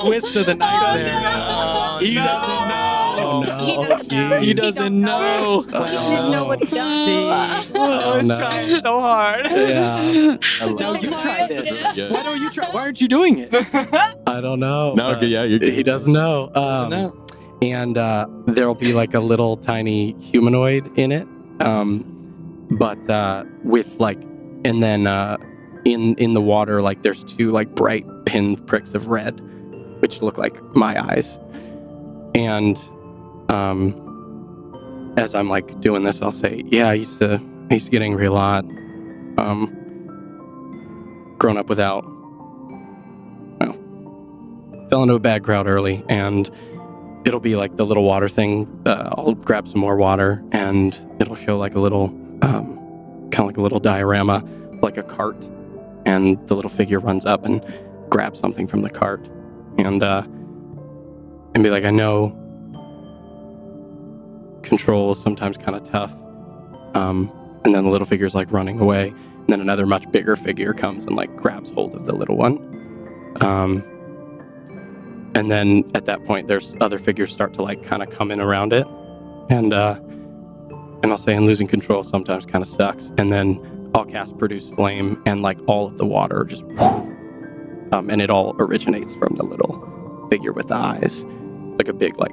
Twist of the knife there. He doesn't know. Oh, no. He doesn't know. He doesn't know. He didn't know what he does. I was no. trying so hard. Yeah. No, you try this. Really good. Why don't you try? Why aren't you doing it? I don't know. No, okay, yeah, you're good. He doesn't know. No. And there'll be like a little tiny humanoid in it. But with like, and then in the water, like there's two like bright pin pricks of red, which look like my eyes. And as I'm like doing this, I'll say, yeah, I used to get angry a lot. Grown up without, well, fell into a bad crowd early, and it'll be like the little water thing. I'll grab some more water, and it'll show like a little, kind of like a little diorama, like a cart, and the little figure runs up and grabs something from the cart, and be like, I know control is sometimes kind of tough. And then the little figure's like running away, and then another much bigger figure comes and like grabs hold of the little one. And then at that point, there's other figures start to like kind of come in around it, and I'll say, and losing control sometimes kind of sucks. And then I'll cast Produce Flame, and like all of the water just, and it all originates from the little figure with the eyes, like a big like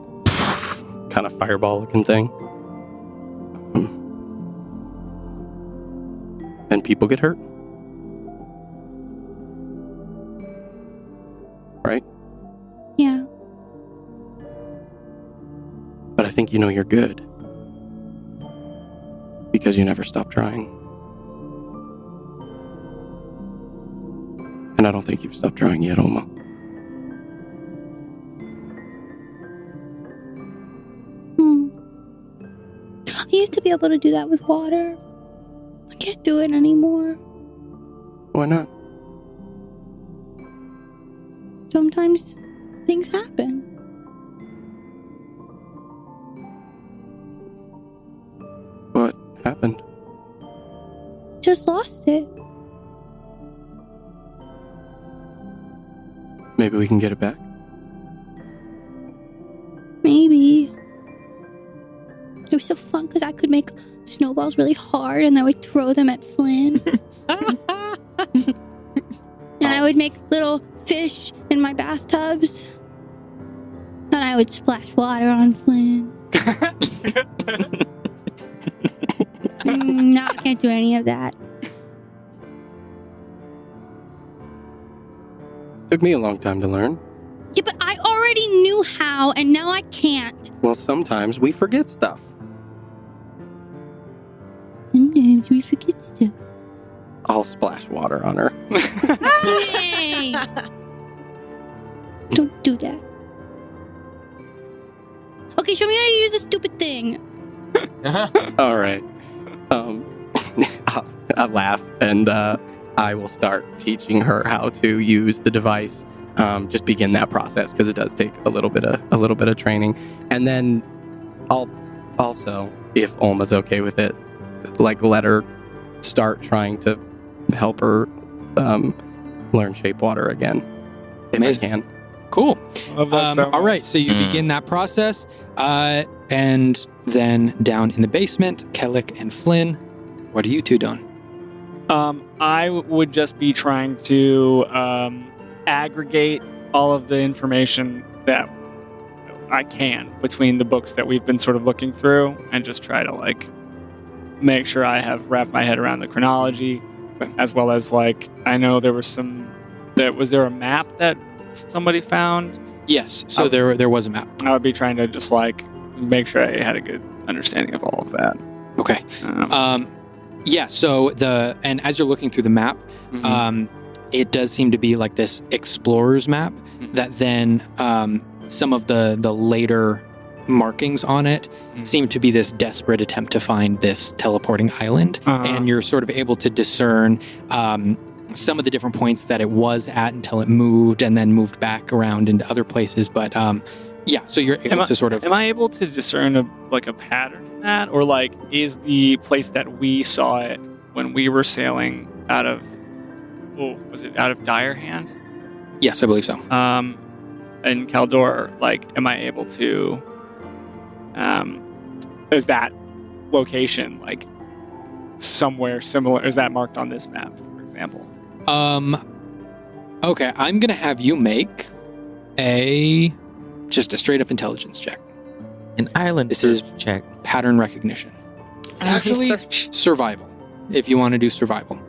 kind of fireball looking thing. And people get hurt. Right? Yeah. But I think you know you're good. Because you never stop trying. And I don't think you've stopped trying yet, Oma. I used to be able to do that with water. I can't do it anymore. Why not? Sometimes things happen. What happened? Just lost it. Maybe we can get it back. Maybe. It was so fun because I could make snowballs really hard and I would throw them at Flynn. And I would make little fish in my bathtubs. And I would splash water on Flynn. No, I can't do any of that. Took me a long time to learn. Yeah, but I already knew how and now I can't. Well, sometimes we forget stuff. Sometimes we forget stuff. I'll splash water on her. Yay! Don't do that. Okay, show me how to use this stupid thing. All right. I laugh, and I will start teaching her how to use the device. Just begin that process because it does take a little bit of training, and then I'll also, if Olma's okay with it, like let her start trying to help her learn shape water again, if Amazing. I can. Cool. Love that so all right, so you begin that process, and then down in the basement, Kellic and Flynn, what are you two doing? I would just be trying to aggregate all of the information that I can between the books that we've been sort of looking through, and just try to like make sure I have wrapped my head around the chronology, as well as like I know there was there a map that somebody found? Yes, so there was a map. I would be trying to just like make sure I had a good understanding of all of that. Okay. Yeah, so and as you're looking through the map, it does seem to be like this explorer's map that then some of the later markings on it seem to be this desperate attempt to find this teleporting island. And you're sort of able to discern some of the different points that it was at until it moved and then moved back around into other places. But yeah, so you're able to sort of... Am I able to discern a pattern in that? Or like, is the place that we saw it when we were sailing out of... Oh, was it out of Dire Hand? Yes, I believe so. In Caldor, like, am I able to Is that location like somewhere similar? Is that marked on this map, for example? Okay, I'm gonna have you make just a straight up intelligence check. An island This is check. Pattern recognition. Actually, Search. survival. If you want to do survival.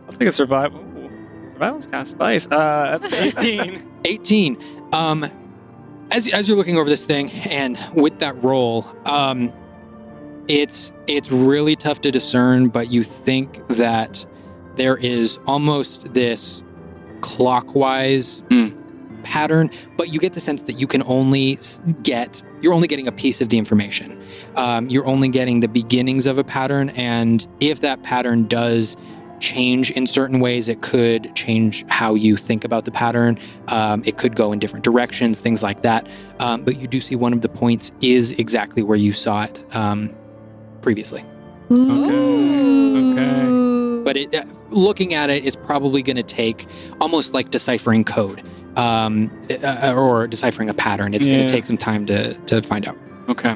I'll take a survival. Ooh, survival's kind of spice. That's an 18. 18. As you're looking over this thing, and with that roll, it's really tough to discern, but you think that there is almost this clockwise pattern, but you get the sense that you can you're only getting a piece of the information. You're only getting the beginnings of a pattern, and if that pattern does change in certain ways, it could change how you think about the pattern. It could go in different directions, things like that. But you do see one of the points is exactly where you saw it previously. Okay. But looking at it is probably going to take almost like deciphering code or deciphering a pattern. It's going to take some time to find out. Okay.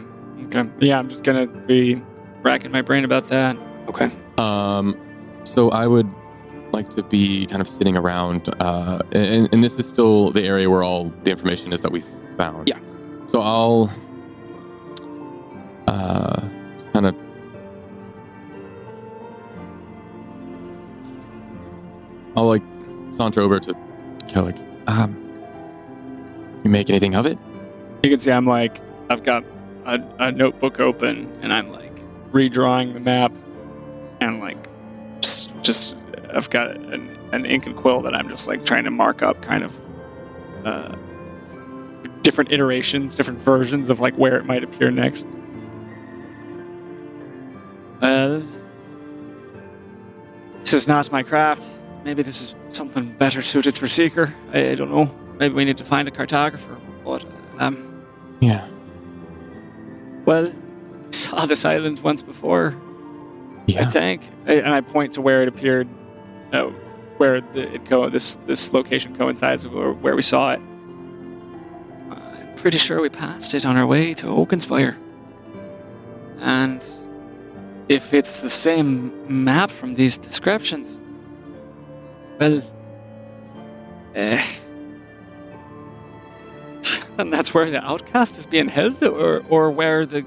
Yeah, I'm just going to be racking my brain about that. Okay. So I would like to be kind of sitting around, and this is still the area where all the information is that we found. Yeah. So I'll kind of saunter over to Kellic. You make anything of it? You can see I'm like, I've got a notebook open and I'm like redrawing the map and like just I've got an ink and quill that I'm just like trying to mark up kind of different iterations, different versions of like where it might appear next. This is not my craft. Maybe this is something better suited for Seeker. I don't know. Maybe we need to find a cartographer. But, yeah. Well, I saw this island once before. Yeah. I think, and I point to where it appeared, where this location coincides with where we saw it. I'm pretty sure we passed it on our way to Oakenspire. And if it's the same map from these descriptions, well, and that's where the outcast is being held, or where the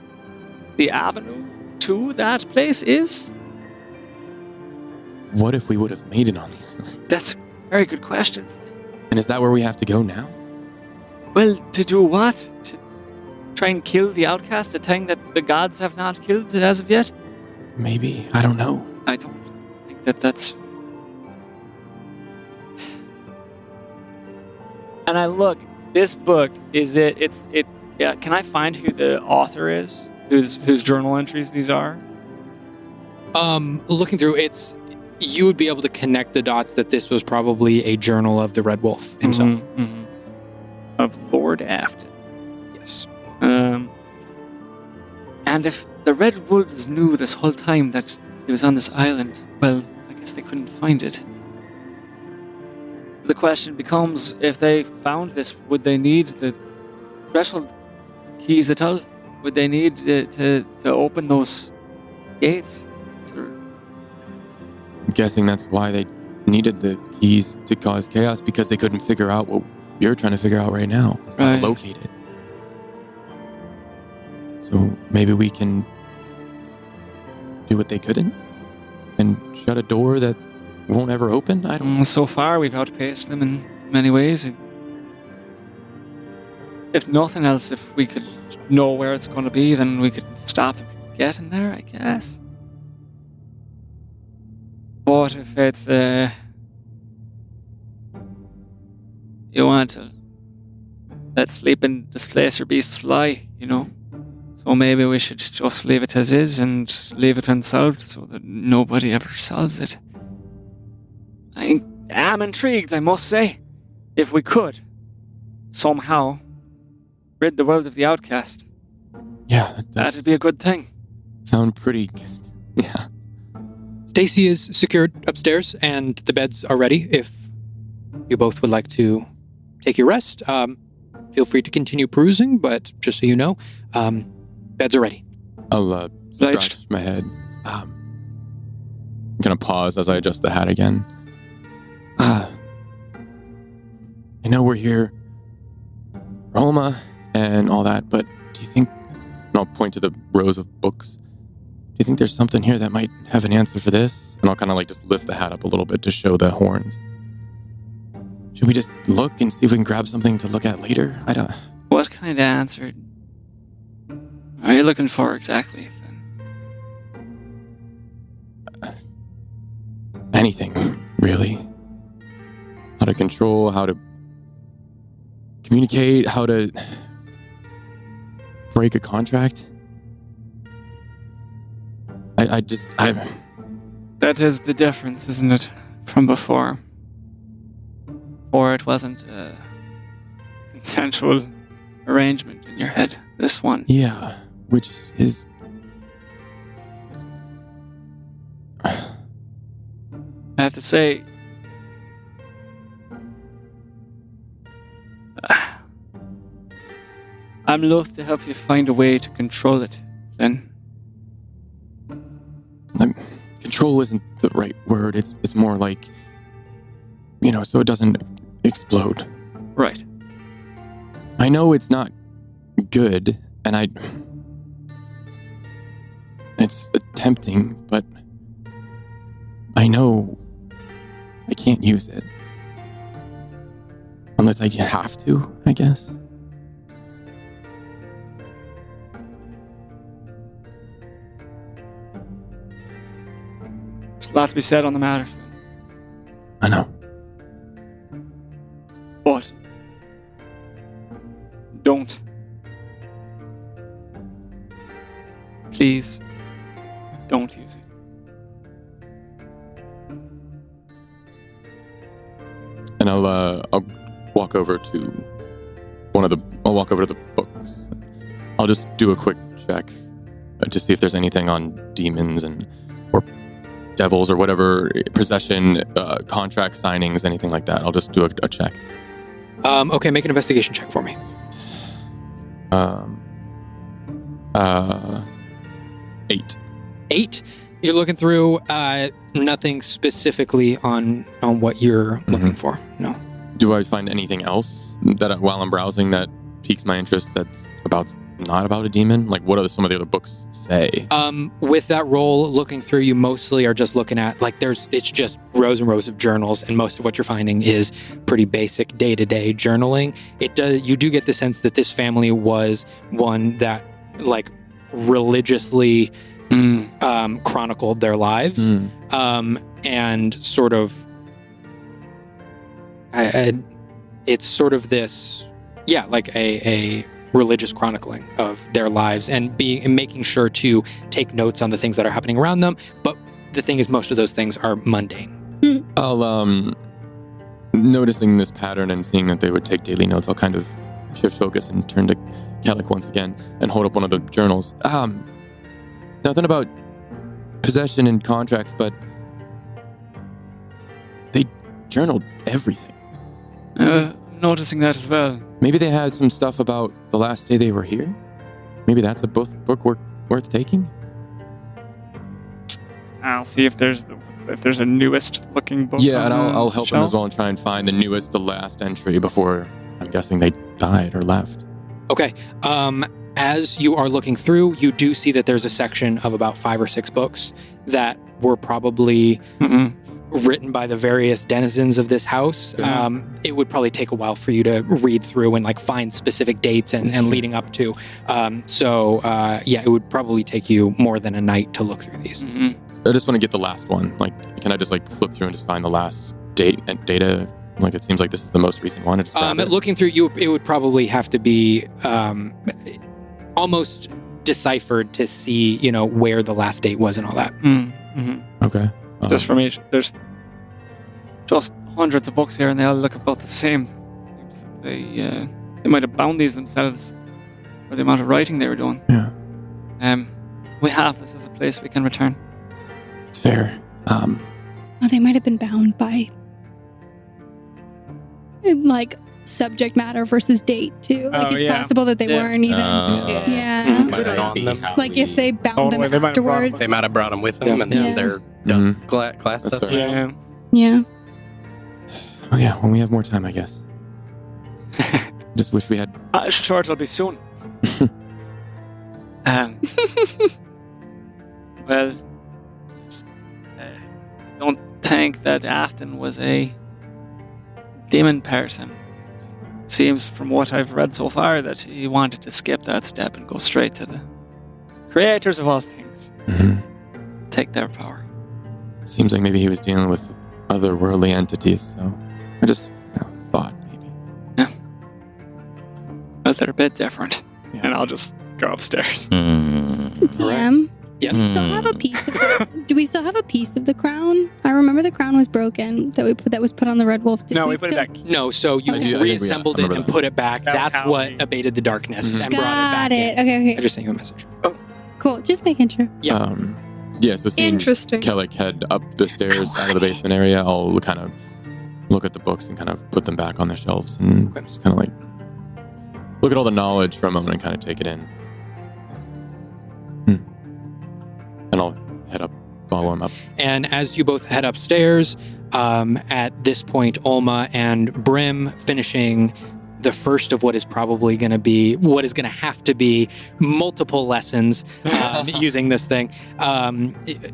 avenue to that place is? What if we would have made it on the island? That's a very good question. And is that where we have to go now? Well, to do what? To try and kill the outcast, a thing that the gods have not killed as of yet? Maybe. I don't know. I don't think that's... And I look, this book, can I find who the author is? Whose journal entries these are? Looking through, you would be able to connect the dots that this was probably a journal of the Red Wolf himself. Mm-hmm, mm-hmm. Of Lord Afton. Yes. And if the Red Wolves knew this whole time that he was on this island, well, I guess they couldn't find it. The question becomes, if they found this, would they need the threshold keys at all? Would they need to open those gates? I'm guessing that's why they needed the keys to cause chaos, because they couldn't figure out what you're trying to figure out right now. It's not located. So maybe we can do what they couldn't and shut a door that won't ever open? I don't know. So far, we've outpaced them in many ways. If nothing else, if we could know where it's going to be, then we could stop them from getting there, I guess. But if it's, you want to let sleeping displacer beasts lie, So maybe we should just leave it as is and leave it unsolved so that nobody ever solves it. I am intrigued, I must say. If we could, somehow, rid the world of the outcast. Yeah, that'd be a good thing. Sound pretty good. Yeah. Stacy is secured upstairs, and the beds are ready if you both would like to take your rest. Feel feel free to continue perusing, but just so you know, beds are ready. I'll scratch my head. I'm gonna pause as I adjust the hat again. I know we're here, Roma and all that, but do you think, and I'll point to the rows of books, do you think there's something here that might have an answer for this? And I'll kind of like just lift the hat up a little bit to show the horns. Should we just look and see if we can grab something to look at later? I don't... What kind of answer are you looking for exactly, Finn? Anything, really. How to control, how to communicate, how to break a contract. I That is the difference, isn't it, from before? Or it wasn't a consensual arrangement in your head. This one. Yeah, which is... I have to say, I'm loath to help you find a way to control it, Finn. Control isn't the right word. It's more like, so it doesn't explode. Right. I know it's not good, and it's tempting, but I know I can't use it. Unless I have to, I guess. There's a lot to be said on the matter, Finn. I know. But don't. Please, don't use it. And I'll walk over to I'll walk over to the books. I'll just do a quick check to see if there's anything on demons or devils or whatever, possession, contract signings, anything like that. I'll just do a check. Okay, make an investigation check for me. 8. 8. You're looking through nothing specifically on what you're looking for. No. Do I find anything else that while I'm browsing that piques my interest that's not about a demon? Like, what do some of the other books say? With that roll, looking through, you mostly are just looking at, it's just rows and rows of journals, and most of what you're finding is pretty basic day-to-day journaling. You do get the sense that this family was one that, religiously chronicled their lives, and sort of, it's sort of this, a religious chronicling of their lives and making sure to take notes on the things that are happening around them. But the thing is, most of those things are mundane. I'll, noticing this pattern and seeing that they would take daily notes, I'll kind of shift focus and turn to Kellic once again and hold up one of the journals. Nothing about possession and contracts, but they journaled everything. Noticing that as well. Maybe they had some stuff about the last day they were here. Maybe that's a book worth taking. I'll see if there's a newest looking book. Yeah, and I'll help them shelf. as well and try and find the last entry before I'm guessing they died or left. Okay. As you are looking through, you do see that there's a section of about 5 or 6 books that were probably written by the various denizens of this house. Yeah. It would probably take a while for you to read through and find specific dates and leading up to. It would probably take you more than a night to look through these. I just want to get the last one. Can I just flip through and just find the last date and data? It seems like this is the most recent one. Looking through, it would probably have to be almost deciphered to see, where the last date was and all that. Okay. Just from each, there's just hundreds of books here, and they all look about the same. Seems like they might have bound these themselves for the amount of writing they were doing. Yeah. We have this as a place we can return. It's fair. They might have been bound by subject matter versus date too. Like Oh, it's yeah. possible that they Yeah. weren't even. Yeah. Might have known them. Like if they bound them Totally, they might have brought afterwards. them. They might have brought them with them, and Yeah. they're Mhm. class That's stuff. fair. Yeah. Yeah. Oh yeah, when we have more time, I guess. Just wish we had. Sure, it'll be soon. Well, don't think that Afton was a demon person. Seems from what I've read so far that he wanted to skip that step and go straight to the creators of all things. Mhm. Take their power. Seems like maybe he was dealing with otherworldly entities. So I just thought maybe. But they're a bit different. Yeah. And I'll just go upstairs. TM. Yes. Do we still have a piece? Do we still have a piece of the crown? I remember the crown was broken that was put on the red wolf. Did No, we put still- it back. No, so you I do- I reassembled it remember and that. put it back. That was That's how what we- abated the darkness Mhm. and brought it Got back it. in. Okay. I just sent you a message. Cool. Just making sure. Yeah. Yeah. So seeing Interesting. Kellic head up the stairs out of the basement area, I'll kind of look at the books and kind of put them back on the shelves and just kind of like look at all the knowledge for a moment and kind of take it in. And I'll head up, follow him up. And as you both head upstairs, at this point, Ulma and Brim finishing the first of what is probably going to be, what is going to have to be multiple lessons using this thing.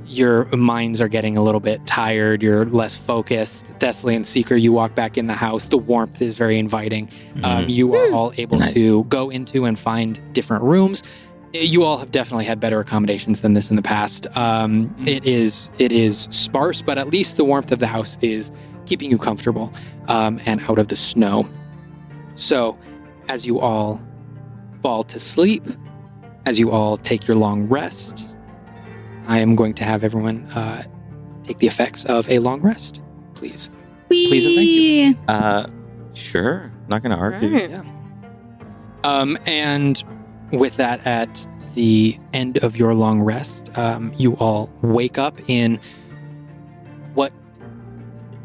Your minds are getting a little bit tired. You're less focused. Thessaly and Seeker, you walk back in the house. The warmth is very inviting. You are all able to go into and find different rooms. You all have definitely had better accommodations than this in the past. It is sparse, but at least the warmth of the house is keeping you comfortable and out of the snow. So, as you all fall to sleep, as you all take your long rest, I am going to have everyone take the effects of a long rest, please. Please and thank you. Sure. Not going to argue. Right. And with that, at the end of your long rest, you all wake up in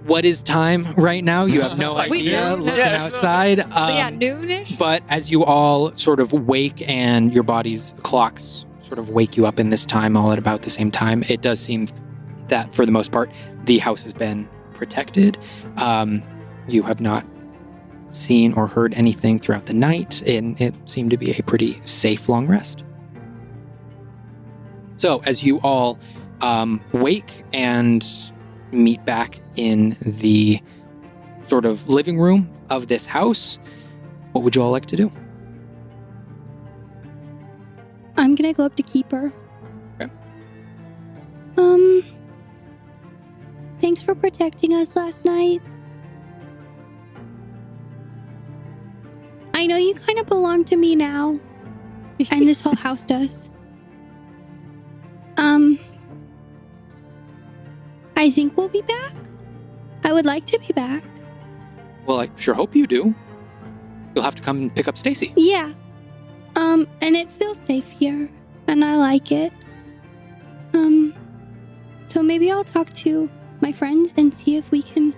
what is time right now? You have no We idea don't know. looking outside. But yeah, noonish. But as you all sort of wake and your body's clocks sort of wake you up in this time all at about the same time, it does seem that for the most part, the house has been protected. You have not seen or heard anything throughout the night, and it seemed to be a pretty safe long rest. So as you all wake and meet back in the sort of living room of this house, what would you all like to do? I'm gonna go up to Keeper. Okay. Thanks for protecting us last night. I know you kind of belong to me now, and this whole house does. I think we'll be back. I would like to be back. Well, I sure hope you do. You'll have to come and pick up Stacy. Yeah. And it feels safe here, and I like it. So maybe I'll talk to my friends and see if we can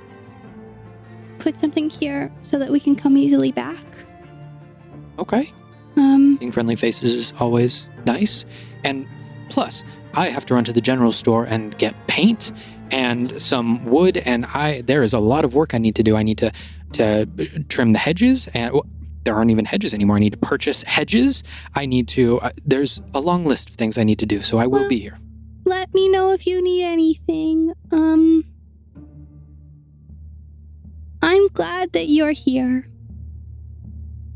put something here so that we can come easily back. Okay. Seeing friendly faces is always nice. And plus, I have to run to the general store and get paint and some wood, and there is a lot of work I need to do. I need to trim the hedges, and there aren't even hedges anymore. I need to purchase hedges. I need to, there's a long list of things I need to do, so I will be here. Let me know if you need anything. I'm glad that you're here.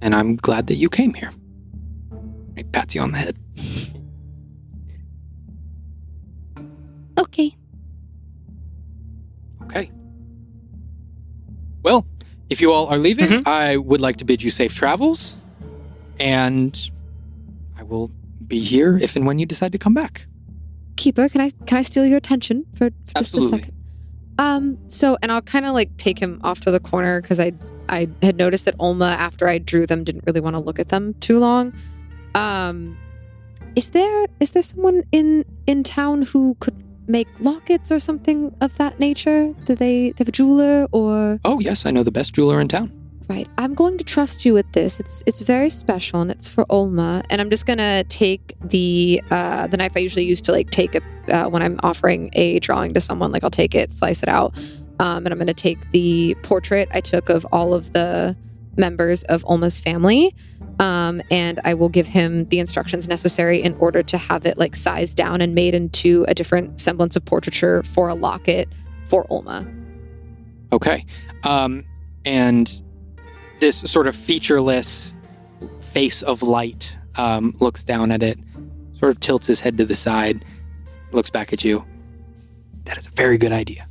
And I'm glad that you came here. I pat you on the head. Okay. Okay. Well, if you all are leaving, I would like to bid you safe travels, and I will be here if and when you decide to come back. Keeper, can I steal your attention for just Absolutely. a second? And I'll kind of like take him off to the corner because I had noticed that Ulma, after I drew them, didn't really want to look at them too long. Is there someone in town who could make lockets or something of that nature? Do they have a jeweler or? Oh, yes, I know the best jeweler in town. Right. I'm going to trust you with this. It's very special and it's for Olma. And I'm just gonna take the knife I usually use to like take a when I'm offering a drawing to someone. Like I'll take it, slice it out, and I'm gonna take the portrait I took of all of the members of Olma's family, and I will give him the instructions necessary in order to have it like sized down and made into a different semblance of portraiture for a locket for Olma. Okay. And this sort of featureless face of light looks down at it, sort of tilts his head to the side, looks back at you. That is a very good idea.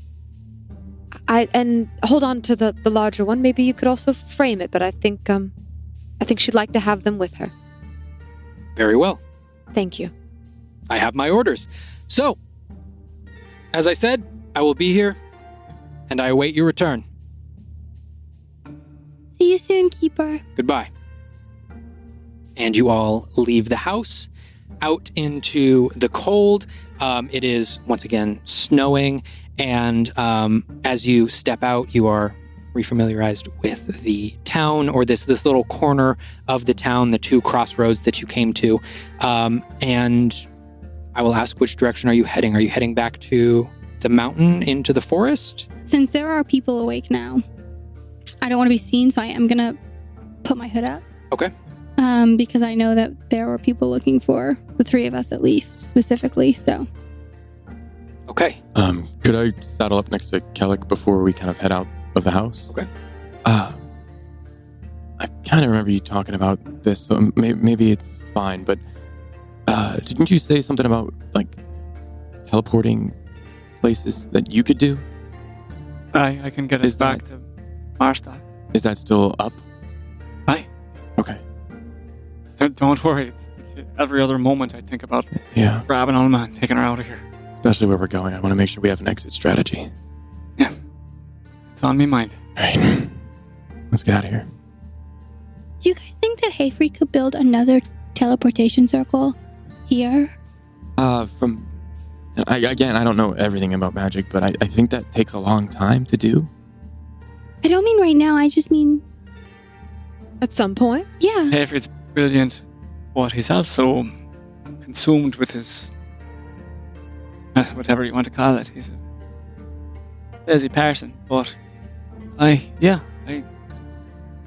And hold on to the larger one. Maybe you could also frame it, but I think she'd like to have them with her. Very well. Thank you. I have my orders. So, as I said, I will be here, and I await your return. See you soon, Keeper. Goodbye. And you all leave the house out into the cold. It is, once again, snowing. And as you step out, you are refamiliarized with the town, or this little corner of the town, the two crossroads that you came to. And I will ask, which direction are you heading? Are you heading back to the mountain into the forest? Since there are people awake now, I don't want to be seen, so I am going to put my hood up. Okay. Because I know that there were people looking for the three of us at least, specifically, so. Okay. Could I saddle up next to Kellic before we kind of head out of the house? Okay. I kind of remember you talking about this, so maybe it's fine, but didn't you say something about, like, teleporting places that you could do? I can get us back to Marstad. Is that still up? Aye. Okay. Don't worry. It's every other moment I think about grabbing Alma and taking her out of here. Especially where we're going. I want to make sure we have an exit strategy. Yeah. It's on me mind. All right. Let's get out of here. Do you guys think that Hayfree could build another teleportation circle here? I don't know everything about magic, but I think that takes a long time to do. I don't mean right now, I just mean... At some point? Yeah. Hayfree's brilliant, but he's also consumed with his... whatever you want to call it. He's a busy person, but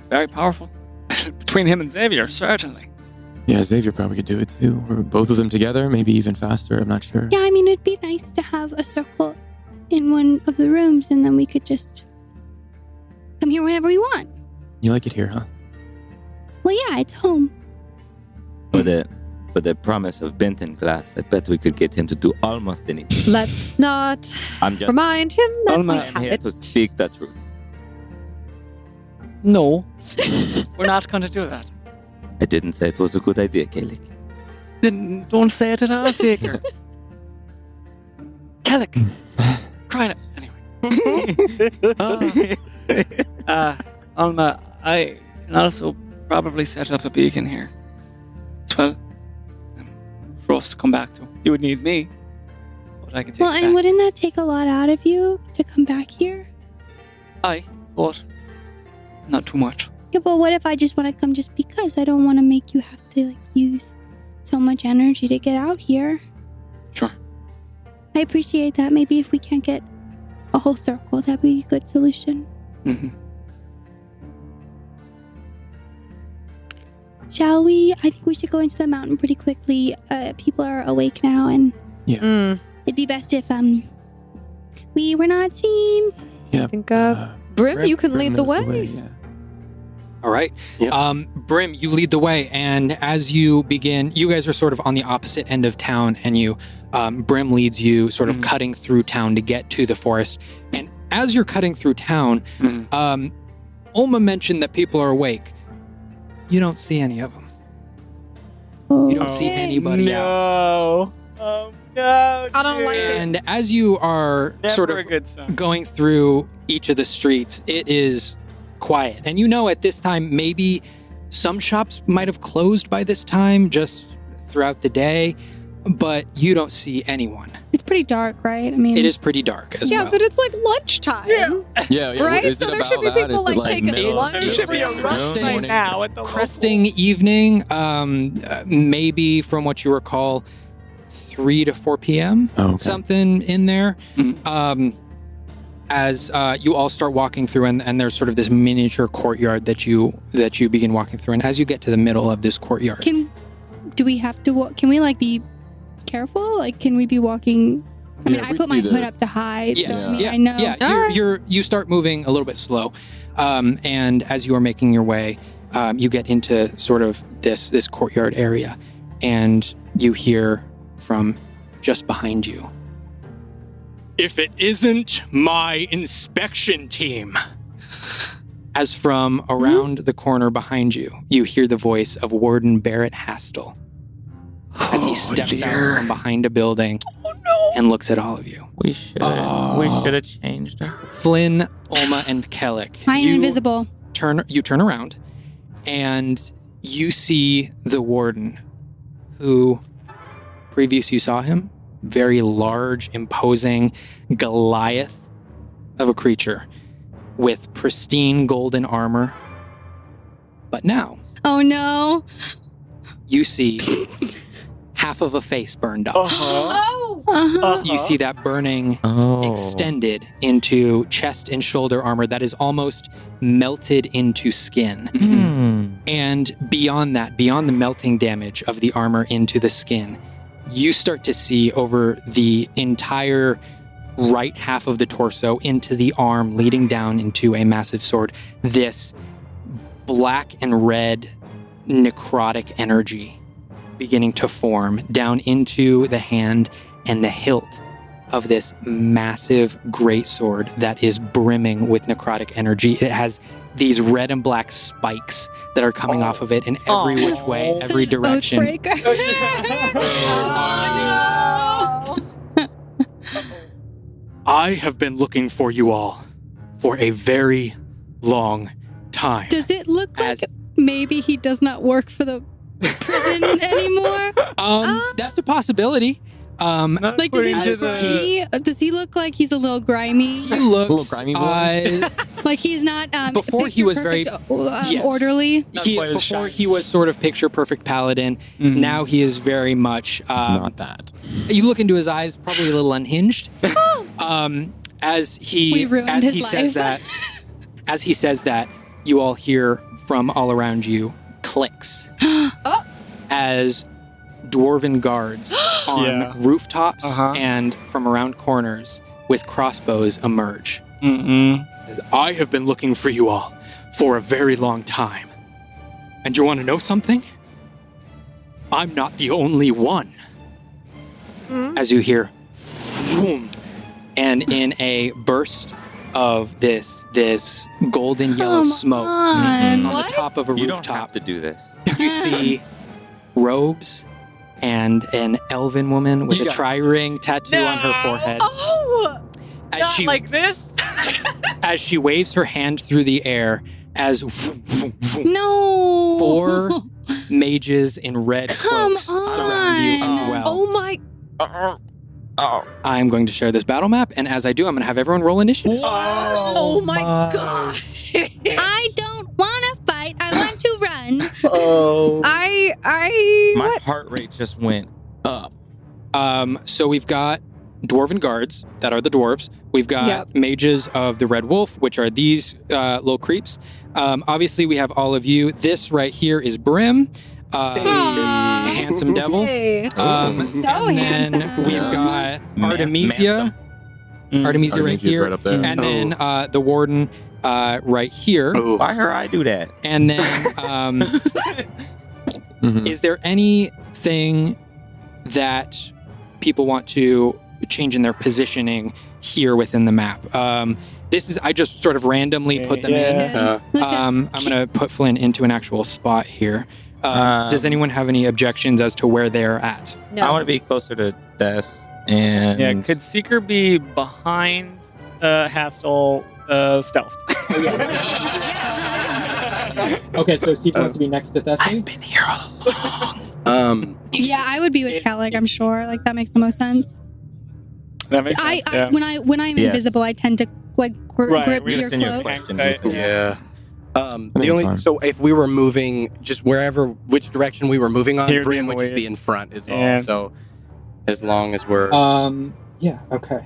very powerful. Between him and Xavier, certainly. Yeah, Xavier probably could do it too. Or both of them together, maybe even faster. I'm not sure. Yeah, I mean, it'd be nice to have a circle in one of the rooms, and then we could just come here whenever we want. You like it here, huh? Well, yeah, it's home. For the promise of Benton glass, I bet we could get him to do almost anything. Let's not remind him that Alma, we I'm have here it. to speak the truth. No, we're not going to do that. I didn't say it was a good idea, Kellic. Don't say it at all, Seeker. Kellic. Crying out. Anyway. Alma, I can also probably set up a beacon here as well for us to come back to. You would need me, but I can take Well, it and back. wouldn't that take a lot out of you to come back here? Aye, but not too much. Yeah, but what if I just want to come just because? I don't want to make you have to use so much energy to get out here. Sure. I appreciate that. Maybe if we can't get a whole circle, that'd be a good solution. Mm-hmm. Shall we? I think we should go into the mountain pretty quickly. People are awake now, and it'd be best if we were not seen. Yeah. I think Brim, you can lead the way. Yeah. All right. Yep. Brim, you lead the way. And as you begin, you guys are sort of on the opposite end of town, and Brim leads you sort of cutting through town to get to the forest. And as you're cutting through town, Olma mentioned that people are awake. You don't see any of them. You don't see anybody out. Oh, no. I don't like it. And as you are sort Never of a good sign. going through each of the streets, it is quiet. And you know at this time, maybe some shops might have closed by this time, just throughout the day. but you don't see anyone. It's pretty dark, right? I mean, It is pretty dark as well. but it's like lunchtime. Yeah. Right? Is So it there about should be that? people, Is like, it like taking middle lunch. of There should be a afternoon, right morning? now at the Cresting evening, maybe from what you recall, 3 to 4 p.m. Oh, okay. Something in there. Mhm. As you all start walking through, and there's sort of this miniature courtyard that you begin walking through, and as you get to the middle of this courtyard, do we have to walk? Can we like be careful? Like, can we be walking? I mean, Yeah, if I we put my see hood this- up to hide, Yes. so I mean, Yeah. I know. Yeah, All right. you start moving a little bit slow, and as you are making your way, you get into sort of this courtyard area, and you hear from just behind you. If it isn't my inspection team. As from around the corner behind you, you hear the voice of Warden Barrett Hastel as he steps out from behind a building and looks at all of you. We should have changed her. Flynn, Olma, and Kellic. I am invisible. You turn around and you see the warden who previous you saw him, very large, imposing Goliath of a creature with pristine golden armor. But now Oh no. you see half of a face burned up. Oh. Uh-huh. You see that burning Oh. extended into chest and shoulder armor that is almost melted into skin. And beyond that, beyond the melting damage of the armor into the skin, you start to see over the entire right half of the torso into the arm leading down into a massive sword, this black and red necrotic energy beginning to form down into the hand and the hilt of this massive greatsword that is brimming with necrotic energy. It has these red and black spikes that are coming off of it in every which way, every direction. Oathbreaker. Oh, no. I have been looking for you all for a very long time. Does it look like As- maybe he does not work for the prison anymore? That's a possibility. Like, does he look grimy? Does he look like he's a little grimy? He looks Little grimy boy. Like he's not Before he was very- Yes. orderly. before he was sort of picture perfect paladin. Now he is very much Not that. you look into his eyes, probably a little unhinged. As We he ruined his says life. as he says that, you all hear from all around you clicks as dwarven guards on Yeah. rooftops Uh-huh. and from around corners with crossbows emerge. Says, I have been looking for you all for a very long time. And you want to know something? I'm not the only one. As you hear, boom, and in a burst of this golden yellow Come smoke on. on What? the top of a You don't have rooftop, to do this. you see robes and an elven woman with a tri-ring tattoo on her forehead. Oh, As not she like this. as she waves her hand through the air as No. 4 mages in red Come cloaks surround you as on. well. Oh my. I'm going to share this battle map, and as I do, I'm going to have everyone roll initiative. Oh my god. I don't want to fight. I want to run. Oh. My What? heart rate just went up. So we've got dwarven guards that are the dwarves. We've got Yep. mages of the Red Wolf, which are these little creeps. Obviously, we have all of you. This right here is Brim, this Aw. handsome devil. Hey. So and then handsome. we've got Ma- Artemisia. Artemisia right Artemisia's here. right up there. And then the warden right here. Why her I do that? And then Mhm. is there anything that people want to change in their positioning here within the map? This is I just sort of randomly put them in. Look at- I'm gonna put Flynn into an actual spot here. Does anyone have any objections as to where they're at? I No. want to be closer to Des and Yeah, could Seeker be behind Hastel stealth? Okay, so Steve wants to be next to Thessaloniki. been here all along. Yeah, I would be with Kellic, I'm sure. Like, that makes the most sense. That makes sense. I when I'm Yes. invisible, I tend to like grip we your Send your cloak. question. Hang tight. Yeah. The That's only fine. so if we were moving just which direction we were moving on, He would be Bryn in the would just way. be in front as well. And- So as long as we're Yeah. Okay.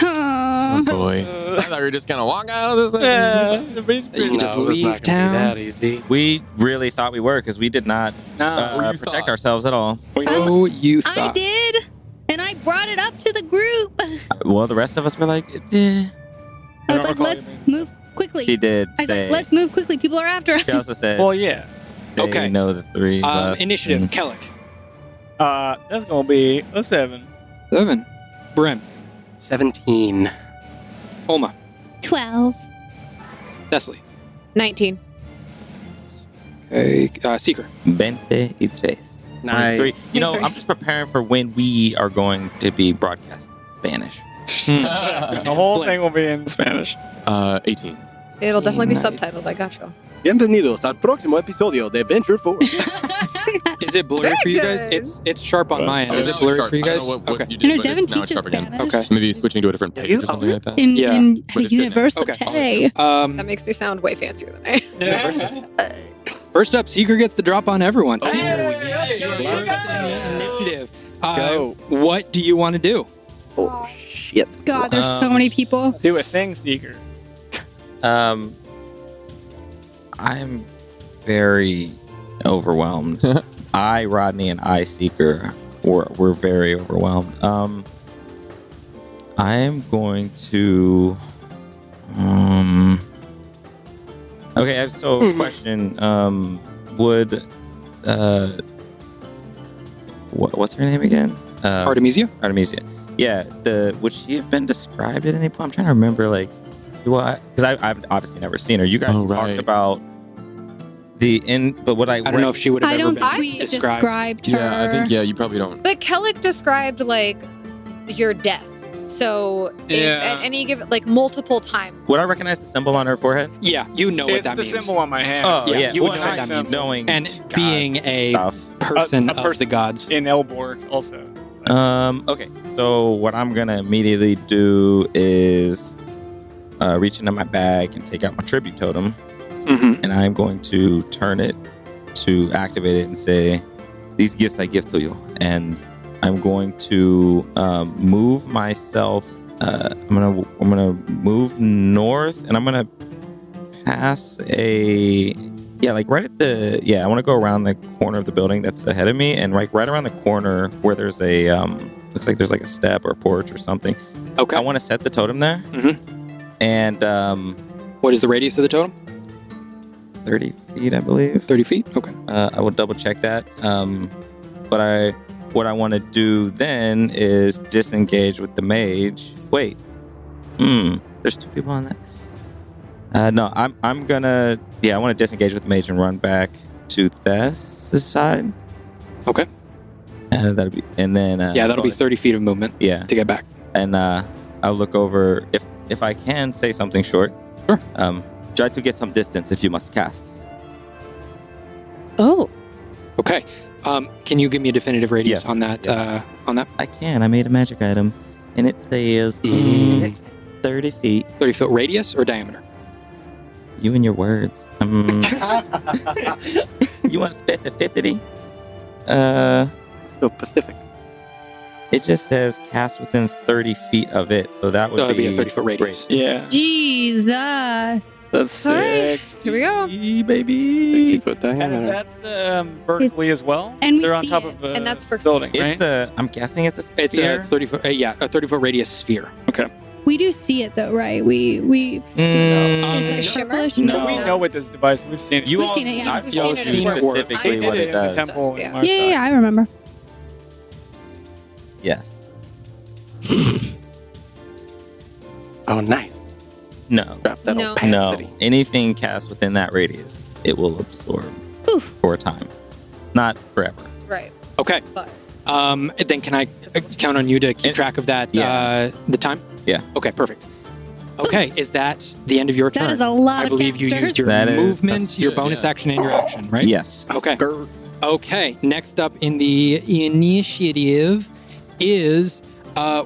Oh boy. I thought we were just gonna walk out of this. You just leave town. that easy. We really thought we were because we did not you protect thought. ourselves at all. Oh, you I thought. did, and I brought it up to the group. Well, the rest of us were like, I was don't like, recall let's anything. move quickly. she did. I was say, like, let's move quickly. People are after us. She also said, Well, yeah. they Okay. know the three of us. Initiative. and- Kellic. That's gonna be a 7. 7. Brim. 17. Olma. 12. Thessaly. 19. Okay. Seeker. 23. Nice. 23. You know, Okay. I'm just preparing for when we are going to be broadcast in Spanish. The whole Flint. thing will be in Spanish. 18. It'll definitely be Nice. subtitled. I gotcha. Bienvenidos al próximo episodio de Adventure 4. Is it blurry Very for you guys? good. It's sharp on my end. Is it blurry for you guys? What you You know, did, but Devin it's now teaches sharp again. Spanish Okay. So maybe switching to a different page or something like that. in, Yeah. in But it's good now. Université. That makes me sound way fancier than I am. First up, Seeker gets the drop on everyone. Oh, Seeker, yeah. initiative. Go. What do you want to do? Oh, shit. God, there's so many people. Do a thing, Seeker. I'm very overwhelmed. Rodney, and Seeker were very overwhelmed. I am going to. Okay, so question. Would what's her name again? Artemisia? Artemisia. Yeah. Would she have been described at any point? I'm trying to remember. Like, because I've obviously never seen her. You guys Oh, talked right. about but what I I don't know if she would have I ever don't been think we described her. Yeah, I think, you probably don't. But Kellic described like your death. So if Yeah. at any given like multiple times. Would I recognize the symbol on her forehead? Yeah, you know what It's that the means. symbol on my hand. Oh Yeah, yeah, you would well, know I- what that means. knowing And God being a stuff. person A of person- the gods. In Elbor, also. Okay, so what I'm gonna immediately do is reach into my bag and take out my tribute totem, Mm-hmm. and I'm going to turn it to activate it and say, "These gifts I give to you." And I'm going to move myself. I'm gonna move north, and I'm gonna pass like right at the I want to go around the corner of the building that's ahead of me, and right around the corner where there's a looks like there's like a step or a porch or something. Okay. I want to set the totem there, and What is the radius of the totem? 30 feet, I believe. 30 feet? Okay. I will double check that. But what I want to do then is disengage with the mage. Wait. There's 2 people on that. No, I'm gonna. I want to disengage with the mage and run back to Thess' side. Okay. That'll be, and then That'll be 30 feet of movement Yeah, to get back. and I'll look over if I can say something short. Sure. Try to get some distance if you must cast. Oh. Okay. Can you give me a definitive radius Yes. on that? Yes. On that I can. I made a magic item, and it says 30 feet. 30 foot radius or diameter? You and your words. You want specificity? So Pacific. It just says cast within 30 feet of it, so that would That'd be be a 30 foot radius. Yeah. Jesus. That's All right, 60, here we go. baby. 60-foot And diameter. that's vertically as well. And we They're on see top it. of a And that's for- building, right? It's I'm guessing it's a sphere. It's a 30 foot, a 30 foot radius sphere. We do see it though, right? We Is it shimmer? purplish? No. We know with this device. We've seen it. You We've all, seen it, yeah. I've We've told seen it you at work. specifically I did what it it in the does. temple in Yeah. Mars. Yeah, I remember. Yes. Oh, nice. No. Drop that No. opacity. No. Anything cast within that radius, it will absorb for a time. Not forever. Right. Okay. But Then can I count on you to keep And- track of that, yeah. the time? Yeah. Okay, perfect. Okay, is that the end of your turn? That is a lot I of believe you casters. used your That is- movement, that's your good, bonus yeah. action, and your action, right? Yes. Okay. Grr. Okay, next up in the initiative is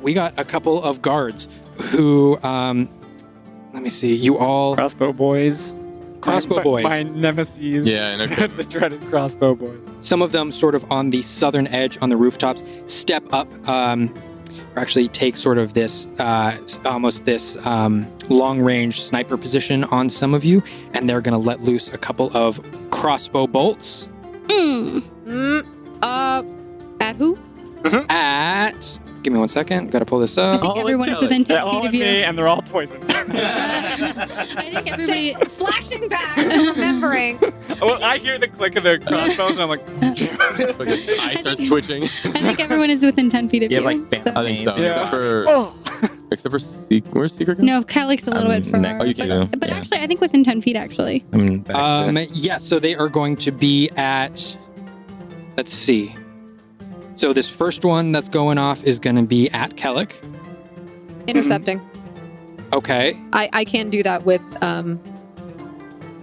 we got a couple of guards who, let me see, you all... Crossbow boys. Crossbow boys. My nemesis. Yeah, no kidding. The dreaded crossbow boys. Some of them sort of on the southern edge on the rooftops step up, or actually take sort of this, almost this long-range sniper position on some of you, and they're going to let loose a couple of crossbow bolts. At who? At... Give me 1 second. Got to pull this up. I think everyone is within 10 They're feet all of at you. me, and they're all poisoned. I think everybody. Flashing back, remembering. Well, I hear the click of the crossbows, and I'm like, oh, damn. Eye starts twitching. I think everyone is within 10 feet of You you. have like fan I think so. Yeah. Except for where's Secret? No, Calic's a little bit far. next Oh, you to can. But yeah. actually, I think within 10 feet, actually. I'm back to Yeah, so they are going to be at... Let's see. So this first one that's going off is going to be at Kellic. Intercepting. Okay. I can do that with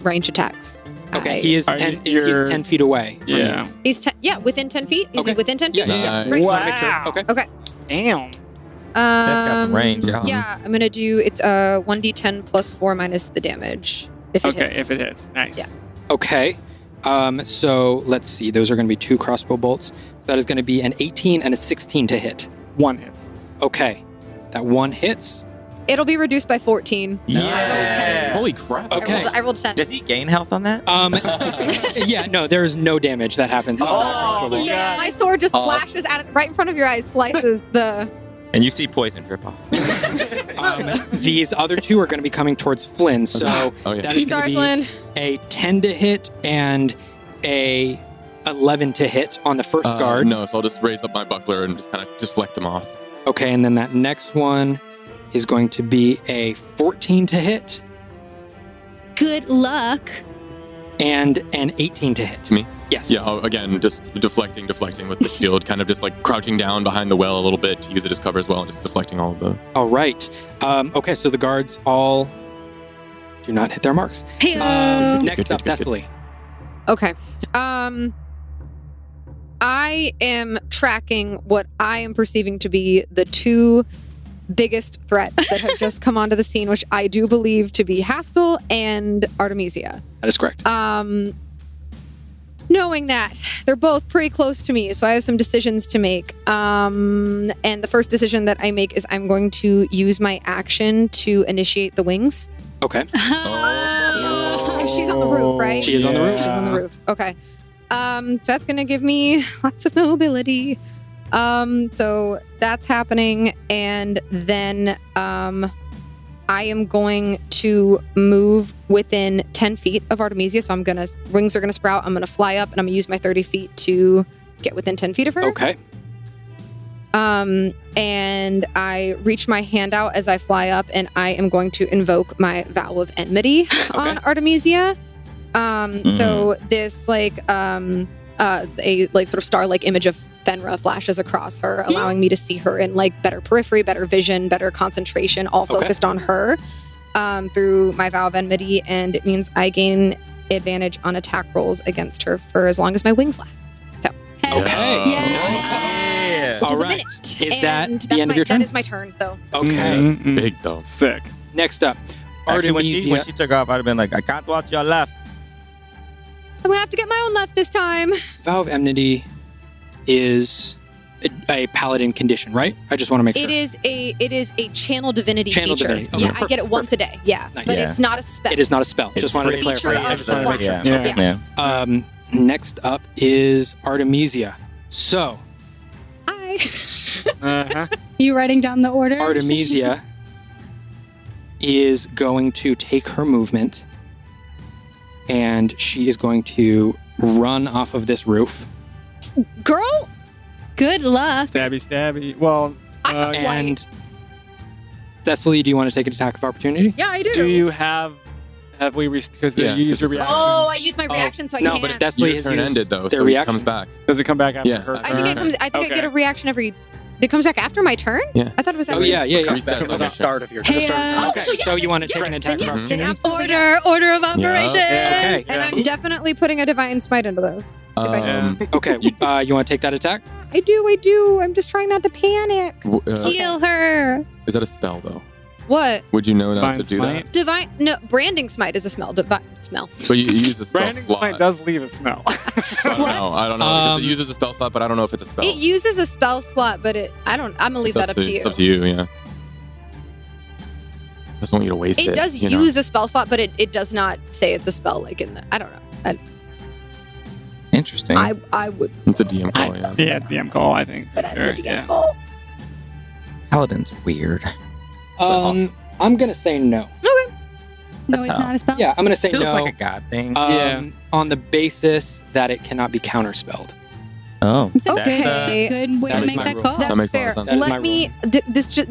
range attacks. Okay, he is Are 10, you- he's 10 feet away. from you. Yeah. He's within 10 feet. Is Okay. he within 10 feet? Yeah. Great. Just wanna make sure. Wow. Okay. Okay. Damn. That's got some range, yeah. Yeah, I'm gonna do it's 1d10 plus 4 minus the damage. If it Okay, hits. if it hits. Nice. Yeah. Okay. So let's see. Those are going to be 2 crossbow bolts. That is going to be an 18 and a 16 to hit. 1 hits. Okay. That one hits. It'll be reduced by 14. Yeah. Holy crap. Okay. I rolled 10. Does he gain health on that? Yeah, no, there is no damage that happens. Oh, So yeah. my sword just Awesome. flashes at it right in front of your eyes, slices the. And you see poison drip off. These other 2 are going to be coming towards Flynn. So Oh, yeah. that is going Sorry, to Flynn. be a 10 to hit and a 11 to hit on the first guard. No, so I'll just raise up my buckler and just kind of deflect them off. Okay, and then that next one is going to be a 14 to hit Good luck. and an 18 to hit. To me? Yes. Yeah, again, just deflecting with the shield, kind of just like crouching down behind the well a little bit to use it as cover as well, and just deflecting all of the... All right. Okay, so the guards all do not hit their marks. Hey-o. Next Good, up, good, good. Thessaly. Okay. I am tracking what I am perceiving to be the 2 biggest threats that have just come onto the scene, which I do believe to be Hastel and Artemisia. That is correct. Knowing that they're both pretty close to me, so I have some decisions to make. And the first decision that I make is I'm going to use my action to initiate the wings. Okay. She's on the roof, right? She is on the roof. She's on the roof. Okay. So that's gonna give me lots of mobility. So that's happening, and then I am going to move within 10 feet of Artemisia. So wings are gonna sprout. I'm gonna fly up, and I'm gonna use my 30 feet to get within 10 feet of her. Okay. And I reach my hand out as I fly up, and I am going to invoke my vow of enmity on Artemisia. So this a sort of star-like image of Fenra flashes across her, allowing me to see her in like better periphery, better vision, better concentration, all focused on her through my vow of enmity, and it means I gain advantage on attack rolls against her for as long as my wings last. So, Okay. Yeah. which is All a right. minute. Is that And the that's end of your turn? That is my turn, though. So. Okay. Mhm. Big though. Sick. Next up, Actually, when Artemisia. she took off, I'd have been like, I can't watch your left. I'm gonna have to get my own left this time. Vow of enmity is a paladin condition, right? I just want to make sure. It is a channel divinity Channel feature. divinity. Okay, Yeah, I perfect, get it once a day. Yeah, Nice. but Yeah. it's not a spell. It is not a spell. It's Just wanted to free. Feature clarify. I of just wanted to make sure. reflection. Yeah. Yeah. Next up is Artemisia. So, Hi. Uh-huh. You writing down the order? Artemisia is going to take her movement and she is going to run off of this roof. Girl, Good luck. Stabby, stabby. Well, I have flight. And Thessaly, do you want to take an attack of opportunity? Yeah, I do. do you have we because Yeah, you used your because reaction? Oh, I used my reaction, so I no, can't. but Thessaly Your has turn used ended though, their so reaction. it comes back. Does it come back after Yeah. her? I think it comes. I think I Okay. get a reaction every. It comes back after my turn. Yeah. I thought it was. Oh, Every, yeah. Resets At on the your start of your turn. Hey, Okay, so yeah, so you then want to yes, take an attack then of yes, then opportunity? absolutely. Order of operation. Yeah. Okay. And I'm definitely putting a divine smite into those. Okay, you want to take that attack? I do. I'm just trying not to panic. Heal her. Is that a spell though? What? Would you know not Divine to do smite? Divine? No, branding smite is a smell. Smell. that? But you use a spell Branding slot. smite does leave a smell. I don't know. Because it uses a spell slot, but I don't know if it's a spell. It uses a spell slot, but I'm gonna leave that up to you. It's up to you, yeah. I just don't want you to waste it. It does you know? use a spell slot, but it does not say it's a spell. Like in the, I don't know. Interesting. I would. It's a DM call, yeah. Yeah, DM call, I think. For sure. Yeah. Paladin's weird. awesome. I'm gonna say no. Okay. No, That's it's how- not a spell. Yeah, I'm gonna say Feels no. like a god thing. On the basis that it cannot be counterspelled. oh. It's Okay. That's a good way That to is make my that rule. call. That's That makes a lot fair. of sense. That is my Let me.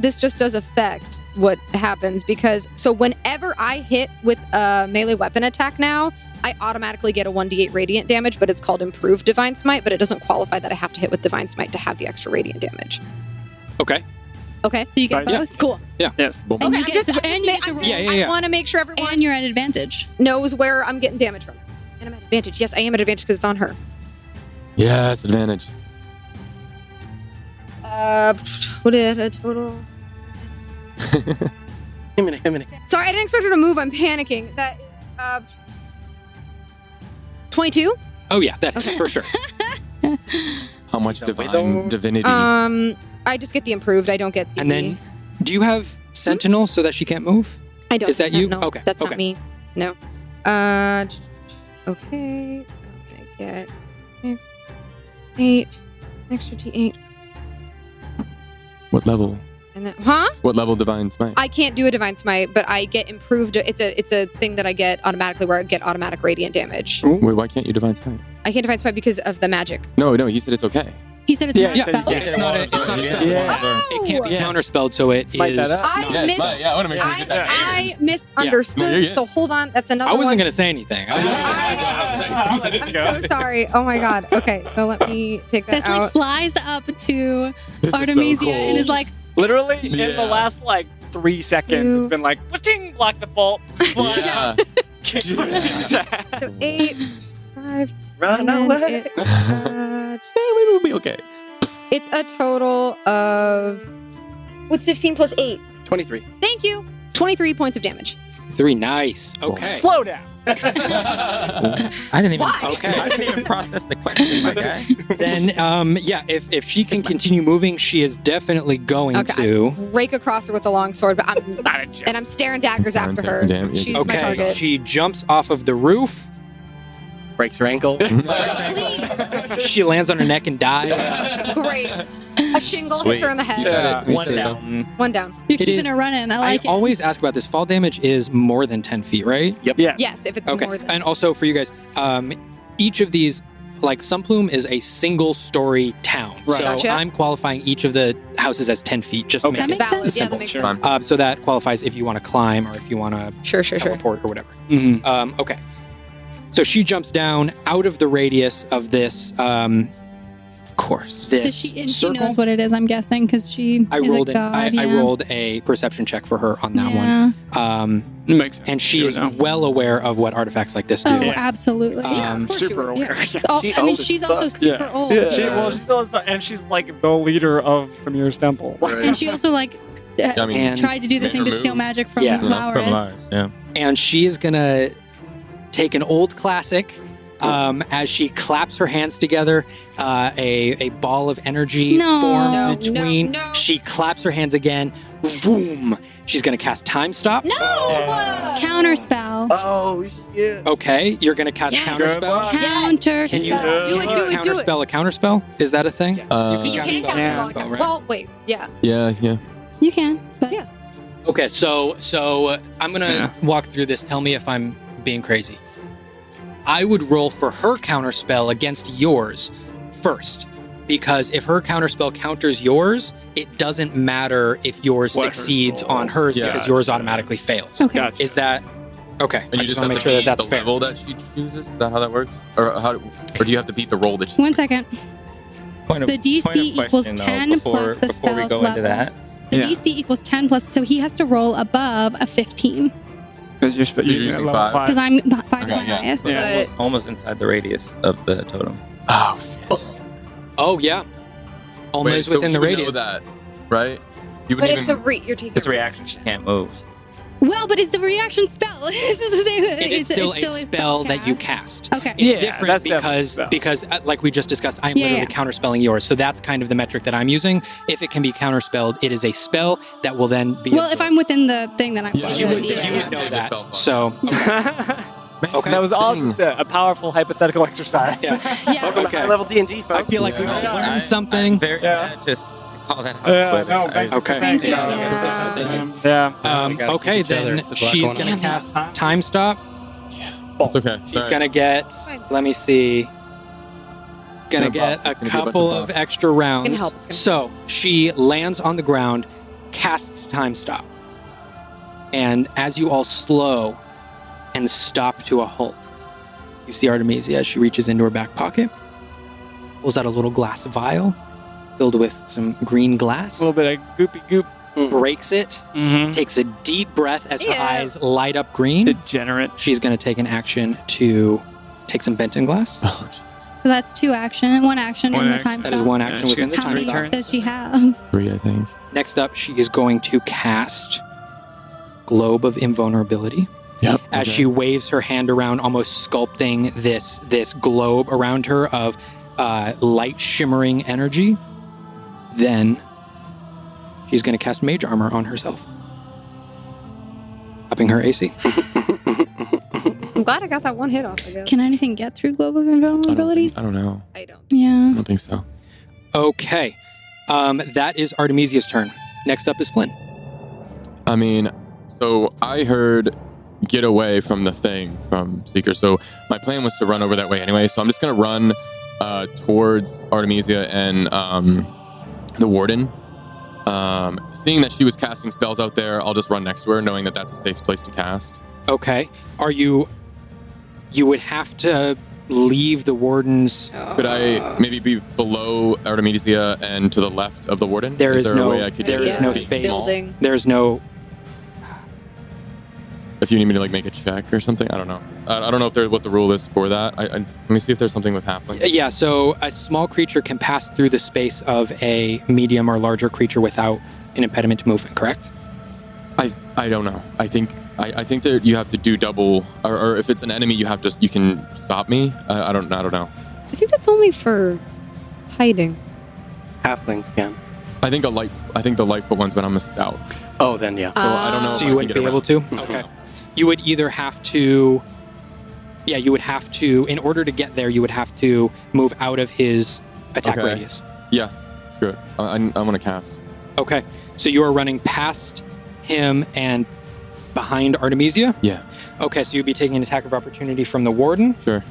This just does affect what happens because whenever I hit with a melee weapon attack now, I automatically get a 1d8 radiant damage, but it's called improved divine smite. But it doesn't qualify that I have to hit with divine smite to have the extra radiant damage. Okay. Okay. So you get Yeah. both. Cool. Yes. Boom. And Okay. you get to- and you get to roll. Yeah. I want to make sure everyone And you're at advantage. knows where I'm getting damage from. And I'm at advantage. Yes, I am at advantage because it's on her. Yes, advantage. What is a total? A minute. Sorry, I didn't expect her to move. I'm panicking. That is 22. Oh yeah, that is Okay. for sure. How much The divine widow- divinity? I just get the improved. I don't get the. And then, do you have Sentinel so that she can't move? I don't. is that you? No, Okay, that's okay. not me. No. Okay. So I get 8 extra T8, What level? and then What level divine smite? I can't do a divine smite, but I get improved. It's a thing that I get automatically where I get automatic radiant damage. Wait, why can't you divine smite? I can't divine smite because of the magic. No, he said it's okay. He said it's Yeah, not he a said spell. you It's not a spell. Yeah. It can't be Yeah. counterspelled, so it Smite is. that up. I Yeah, miss. smite. Yeah, I want to make sure you get that. I misunderstood. No, you're good. So hold on. That's another I wasn't one. gonna say anything. I'm so sorry. Oh my god. Okay, so let me take that That's like out. flies up to This is so Artemisia cool. and is like, Literally, in Yeah. the last 3 seconds, Two. it's been like, "Ting, block the bolt." Yeah. So 8, 5. Run and then away. We'll be okay. It's a total of. What's 15 plus 8? 23. Thank you. 23 points of damage. 3, nice. Okay. Slow down. I didn't even. Why? Okay. I didn't even process the question, my guy. Then, if she can continue moving, she is definitely going Okay, to. I rake across her with a long sword, but I'm Not a joke. and I'm staring daggers Sorry, after take her. some damage. She's my Okay, target. she jumps off of the roof. Breaks her ankle. She lands on her neck and dies. Great. A shingle Sweet. hits her in the head. Yeah. You One said it. down. One down. you're It keeping is- her running. I like I it. always ask about this. Fall damage is more than 10 feet, right? Yeah. Yes, if it's Okay. more than. And also for you guys, each of these, like Sunplume is a single story town. Right. So Gotcha. I'm qualifying each of the houses as 10 feet just to Okay. make That it makes Valid. sense. Yeah, simple. that makes Sure. sense. So that qualifies if you want to climb or if you want to Sure. teleport or whatever. Mm-hmm. Okay. So she jumps down out of the radius of this, of course, Does this she, and she circle. knows what it is, I'm guessing, because she I is rolled a an, god. I yeah. rolled a perception check for her on that yeah. one. Makes sense. And she You is know. well aware of what artifacts like this do. Oh, Yeah. absolutely. Yeah, of course you Super would. Yeah. aware. Oh, She I mean, old as she's also fuck. super Yeah. old. Yeah. She still is, and she's like the leader of Vermeer's temple. And she also I mean, And- tried to do the made thing her to steal move. magic from Yeah. You know, Laurus. From Mars. Yeah. And she is gonna take an old classic. As she claps her hands together, a ball of energy No. forms No, between. no. She claps her hands again. Boom! She's gonna cast Time Stop. No. Counterspell. Oh, shit. Okay, you're gonna cast Yes. Counterspell. Counterspell. Can you Do it, do it, do it. counterspell a counterspell? Is that a thing? You Yeah. can Yeah. counterspell. Right. Well, wait. Yeah. yeah. You can, but Yeah. Okay, so I'm gonna Yeah. walk through this. Tell me if I'm being crazy. I would roll for her counterspell against yours first, because if her counterspell counters yours, it doesn't matter if yours What hers succeeds rolls. on hers Yeah. because yours automatically fails. Okay. Gotcha. Is that okay? And I you just wanna have make to sure beat that that's the fair. level that she chooses. Is that how that works? Or or do you have to beat the roll that she? 1 second. Point of, The DC point of equals question, 10 though, before, plus the before we spell's go into level. that. The Yeah. DC equals 10 plus, so he has to roll above a 15 Because you're You're using using level five. 5. because I'm 5 is Okay, my yeah. highest. Yeah. But Almost inside the radius of the totem. Oh shit! Oh yeah, Olma is within the radius. Know that, right? You But wouldn't it's even. you're taking It's a reaction. She can't move. Well, but it's the reaction spell. This is the same. It is still a spell that you cast. cast. Okay. It's Yeah, different that's definitely a because spell. like we just discussed, I'm Yeah, literally yeah. counterspelling yours. So that's kind of the metric that I'm using. If it can be counterspelled, it is a spell that will then be. Well, if I'm within the thing, then I'm. Yeah, you would, yeah. you would know Save the that. spell slot. So okay. That was all Thing. just a powerful hypothetical exercise. Yeah. Yeah. Welcome to Okay. high level D&D, folks. I feel like we've all Yeah. learned I'm something. very Yeah. sad just to call that out. Yeah, but no, thank you. Okay. Thank you. Yeah. Yeah. We gotta Okay, keep each other. then There's a lot she's going gonna on. cast time stop. It's okay. She's Sorry. gonna get. Let me see. Gonna Gonna get buff. a It's gonna be a bunch couple of of buff. extra rounds. gonna help. It's So she lands on the ground, casts time stop, and as you all slow and stop to a halt, you see Artemisia as she reaches into her back pocket, pulls out a little glass vial filled with some green glass, A little bit of goopy goop. breaks it, Mm-hmm. takes a deep breath as her Ew. eyes light up green. Degenerate. She's going to take an action to take some Benton glass. Oh jeez. So that's one action One in the action. time That stop. is one action Yeah, within she the How time many stop. does she have? 3, I think. Next up, she is going to cast Globe of Invulnerability. Yep. As she waves her hand around, almost sculpting this globe around her of light shimmering energy. Then she's going to cast Mage Armor on herself, upping her AC. I'm glad I got that one hit off. I guess. Can anything get through Globe of Invulnerability? I don't know. I don't. Yeah. I don't think so. Okay, that is Artemisia's turn. Next up is Flynn. I mean, so I heard get away from the thing from Seeker. So my plan was to run over that way anyway. So I'm just gonna run towards Artemisia and the Warden. Seeing that she was casting spells out there, I'll just run next to her, knowing that that's a safe place to cast. Okay, you would have to leave the Warden's. Could I maybe be below Artemisia and to the left of the Warden? There is there no- a way I could there get is to no be space. small? Building. There's no. If you need me to like make a check or something, I don't know. I don't know if there what the rule is for that. Let me see if there's something with halfling. Yeah, so a small creature can pass through the space of a medium or larger creature without an impediment to movement, correct? I don't know. I think that you have to do double, or if it's an enemy, you can stop me. I don't know. I think that's only for hiding. Halflings can. I think the Lightfoot one's, but I'm a stout. Oh, then yeah. So I don't know. if So I you can wouldn't get be around. able to? I don't Okay. know. You would either have to. Yeah, you would have to. In order to get there, you would have to move out of his attack Okay. radius. Yeah, screw it. I'm gonna cast. Okay, so you are running past him and behind Artemisia? Yeah, Okay, so you'd be taking an attack of opportunity from the Warden. sure.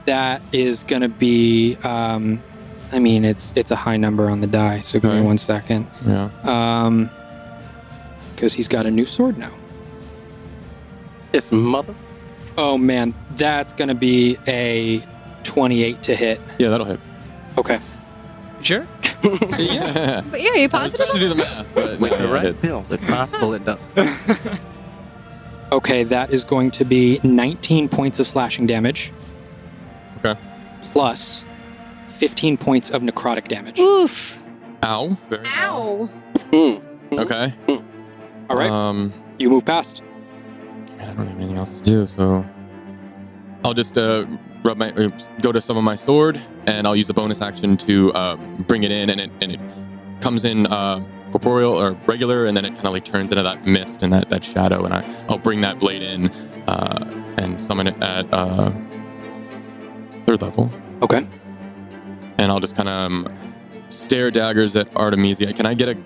That is going to be. I mean, it's a high number on the die, so give me Okay. 1 second. Yeah. Because he's got a new sword now. This mother. Oh man, that's going to be a 28 to hit. Yeah, that'll hit. Okay. Sure. Yeah. But yeah, you I was positive? trying to do the math, but With no, the it right hits. build, it's possible it does. Okay, that is going to be 19 points of slashing damage. Okay. Plus 15 points of necrotic damage. Oof. Ow. Very Ow. Okay. All right, you move past. Man, I don't have anything else to do, so I'll just go to some of my sword, and I'll use a bonus action to bring it in, and it comes in corporeal or regular, and then it kind of like turns into that mist and that shadow, and I'll bring that blade in and summon it at 3rd level, Okay. and I'll just kind of stare daggers at Artemisia. Can I get a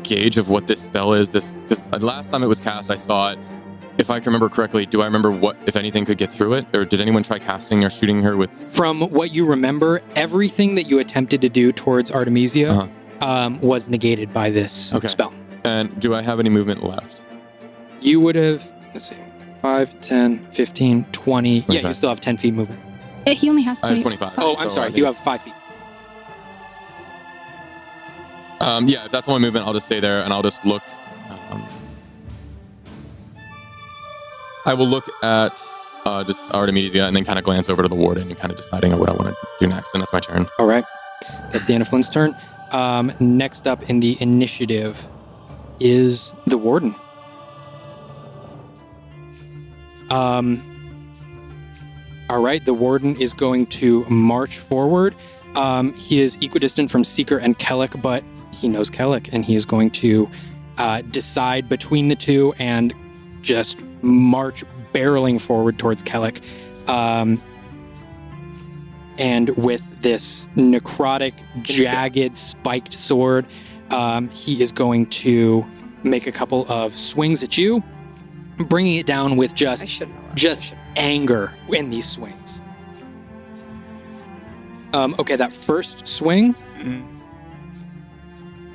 gauge of what this spell is? Because the last time it was cast, I saw it. If I can remember correctly, do I remember what, if anything, could get through it? Or did anyone try casting or shooting her with... From what you remember, everything that you attempted to do towards Artemisia was negated by this Okay. spell. And do I have any movement left? You would have, let's see, 5, 10, 15, 20. Yeah, 25. you still have 10 feet movement. He only has I have 20. 25. Oh, I'm So I sorry. think- You have 5 feet. Yeah, if that's all my movement, I'll just stay there and I'll just look. I will look at just Artemisia, and then kind of glance over to the warden and kind of deciding on what I want to do next. And that's my turn. All right. That's the end of Flynn's turn. Next up in the initiative is the warden. All right. The warden is going to march forward. He is equidistant from Seeker and Kellic, but he knows Kellic, and he is going to decide between the two and just march barreling forward towards Kellic. And with this necrotic, jagged, spiked sword, he is going to make a couple of swings at you, bringing it down with just anger in these swings. Okay, that first swing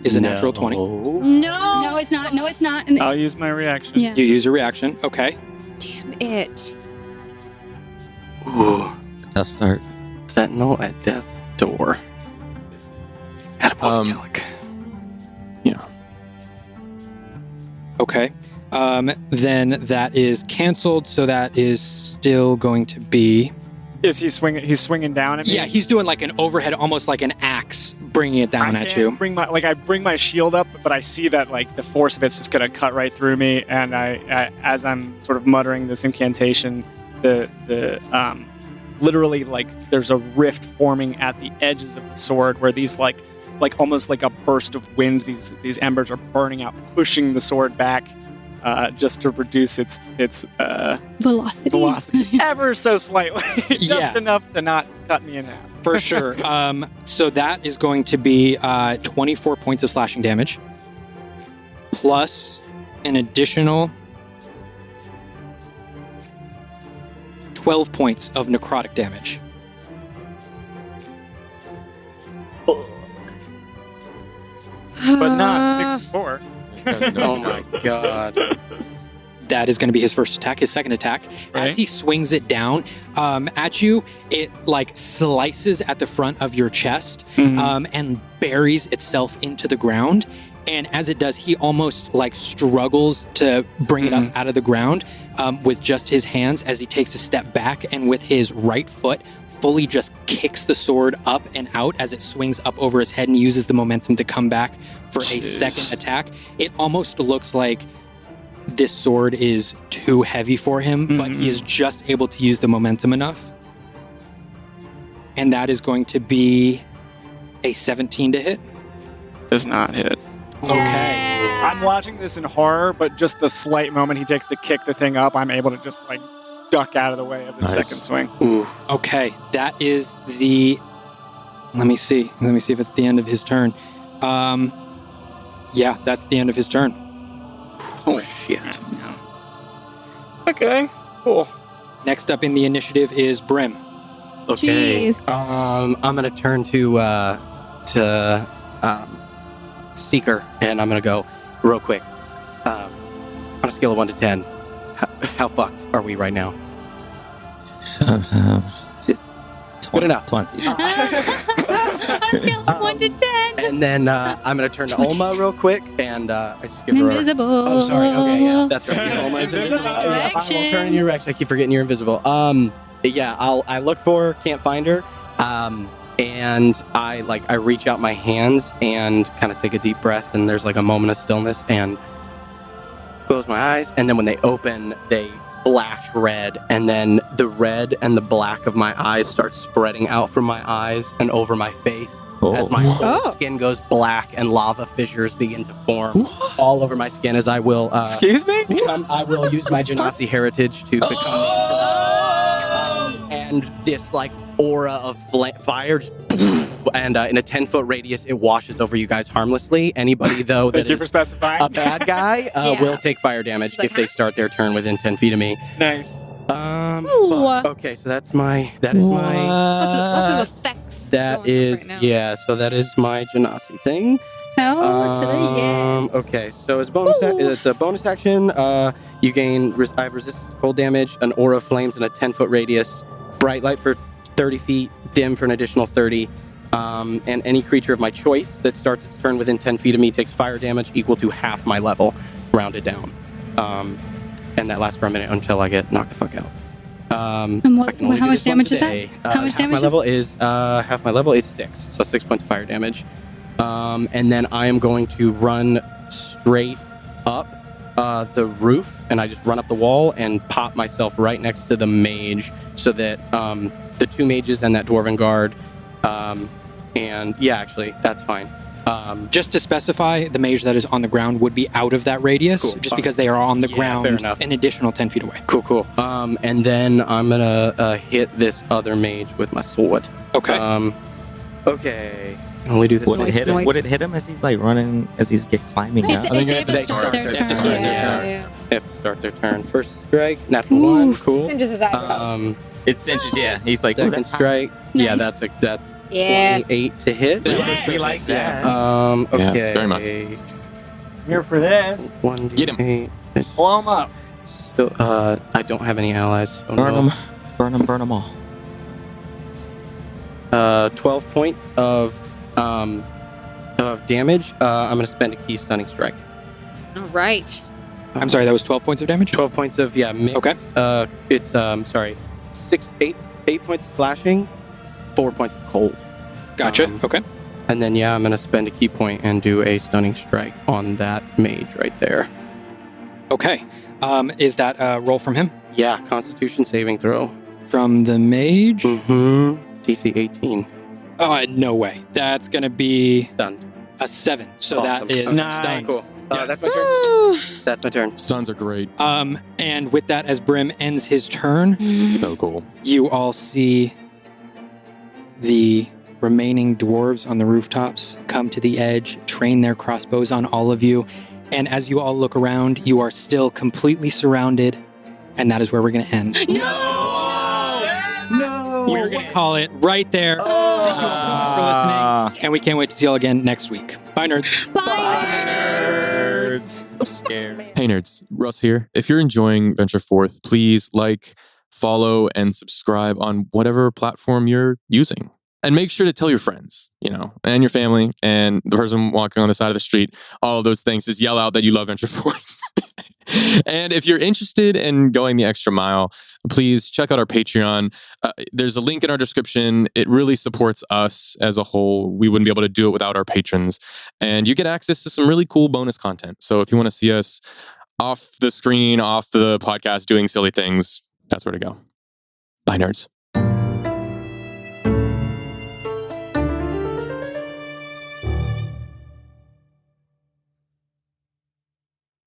is a natural 20. No, it's not. No, it's not. And I'll use my reaction. yeah. You use a reaction. Okay. Damn it. Ooh. Tough start. Sentinel at death's door. Attaboy, Kellic. Yeah. Okay. Then that is canceled, so that is still going to be... Is he swinging? He's swinging down at me. Yeah, he's doing like an overhead, almost like an axe, bringing it down at you. I bring my shield up, but I see that like the force of it's just gonna cut right through me. And I as I'm sort of muttering this incantation, the literally like there's a rift forming at the edges of the sword where these like almost like a burst of wind. These embers are burning out, pushing the sword back. Just to reduce its Velocity. ever so slightly, just Yeah. enough to not cut me in half. For sure. So that is going to be 24 points of slashing damage, plus an additional 12 points of necrotic damage. But not 64. Oh my god. That is going to be his first attack, his second attack. Right. As he swings it down at you, it like slices at the front of your chest and buries itself into the ground. And as it does, he almost like struggles to bring it up out of the ground with just his hands as he takes a step back, and with his right foot fully just kicks the sword up and out as it swings up over his head and uses the momentum to come back for a second attack. It almost looks like this sword is too heavy for him, but he is just able to use the momentum enough. And that is going to be a 17 to hit. Does not hit. Okay. I'm watching this in horror, but just the slight moment he takes to kick the thing up, I'm able to just like duck out of the way of the second swing. Oof. Okay, that is the... Let me see if it's the end of his turn. Yeah, that's the end of his turn. Oh shit. Okay, cool. Next up in the initiative is Brim. Okay. Jeez. I'm gonna turn to Seeker, and I'm gonna go real quick. On a scale of 1 to 10, how fucked are we right now? Good enough. 20. On a scale of 1 to 10. And then I'm gonna turn to Olma real quick, and I just give her. Invisible. Oh, sorry. Okay, yeah, that's right. Yeah, Olma is invisible. Invisible. I will turn in your direction. I keep forgetting you're invisible. Yeah, I look for her, can't find her. And I reach out my hands and kind of take a deep breath, and there's like a moment of stillness, and close my eyes, and then when they open, they flash red, and then the red and the black of my eyes start spreading out from my eyes and over my face as my whole skin goes black, and lava fissures begin to form all over my skin as I will Excuse me? I will use my Genasi heritage to become and this like aura of fire just, and in a 10-foot radius it washes over you guys harmlessly. Anybody though that Thank you for is specifying. a bad guy will take fire damage if they start their turn within 10 feet of me. Nice. Ooh. Okay, so that is my Lots of effects. that going on is right now. yeah, so that is my Genasi thing. Hell to the yes. Okay, so as bonus, it's a bonus action. You gain. I have resistance to cold damage, an aura of flames in a 10-foot radius, bright light for 30 feet, dim for an additional 30. And any creature of my choice that starts its turn within 10 feet of me takes fire damage equal to half my level, rounded down. And that lasts for a minute until I get knocked the fuck out. And I can only how do much this once damage a is that? day. How much damage Half my level is 6, so 6 points of fire damage. And then I am going to run straight up the roof, and I just run up the wall and pop myself right next to the mage, so that the 2 mages and that dwarven guard, and yeah, actually, that's fine. Just to specify, the mage that is on the ground would be out of that radius, Cool. just because they are on the Yeah, ground fair enough. an additional 10 feet away. Cool. And then I'm gonna hit this other mage with my sword. Okay. Okay. I can only do this Would it once. hit him? Noise. Would it hit him as he's like running, as he's climbing up? It's, I think they have to they start their They have to turn. start their Yeah, turn. yeah. They have to start their turn. First strike, natural 1. Oof. Cool. Singes his eyebrows. It cinches, yeah. He's like, ooh, Second that's high. strike. Yeah, Nice. that's Yes. 28 to hit. Yeah, we like that. Okay. Yeah, very much. Here for this. 1d8. Get him. Blow him up. So, I don't have any allies. So Burn no. them, burn them all. 12 points of damage. I'm going to spend a key stunning strike. All right. I'm sorry, that was 12 points of damage? 12 points of, mixed. Okay. It's, 8 points of slashing, 4 points of cold. Gotcha. Um, Okay. And then, I'm going to spend a key point and do a stunning strike on that mage right there. Okay. Is that a roll from him? Yeah, Constitution saving throw. From the mage? Mm-hmm. DC 18. Oh, no way. That's going to be Stunned. a 7. So Awesome. that is Nice. stunned. Cool. Yes. That's my turn. Ooh. That's my turn. Stuns are great. And with that, as Brim ends his turn, So cool. you all see the remaining dwarves on the rooftops come to the edge, train their crossbows on all of you. And as you all look around, you are still completely surrounded. And that is where we're going to end. No! We're going to call it right there. Thank you all so much for listening. And we can't wait to see you all again next week. Bye, nerds. I'm scared. Hey nerds, Russ here. If you're enjoying Venture Forth, please like, follow, and subscribe on whatever platform you're using. And make sure to tell your friends, and your family, and the person walking on the side of the street, all of those things. Just yell out that you love Venture Forth. And if you're interested in going the extra mile, please check out our Patreon. There's a link in our description. It really supports us as a whole. We wouldn't be able to do it without our patrons. And you get access to some really cool bonus content. So if you want to see us off the screen, off the podcast, doing silly things, that's where to go. Bye, nerds.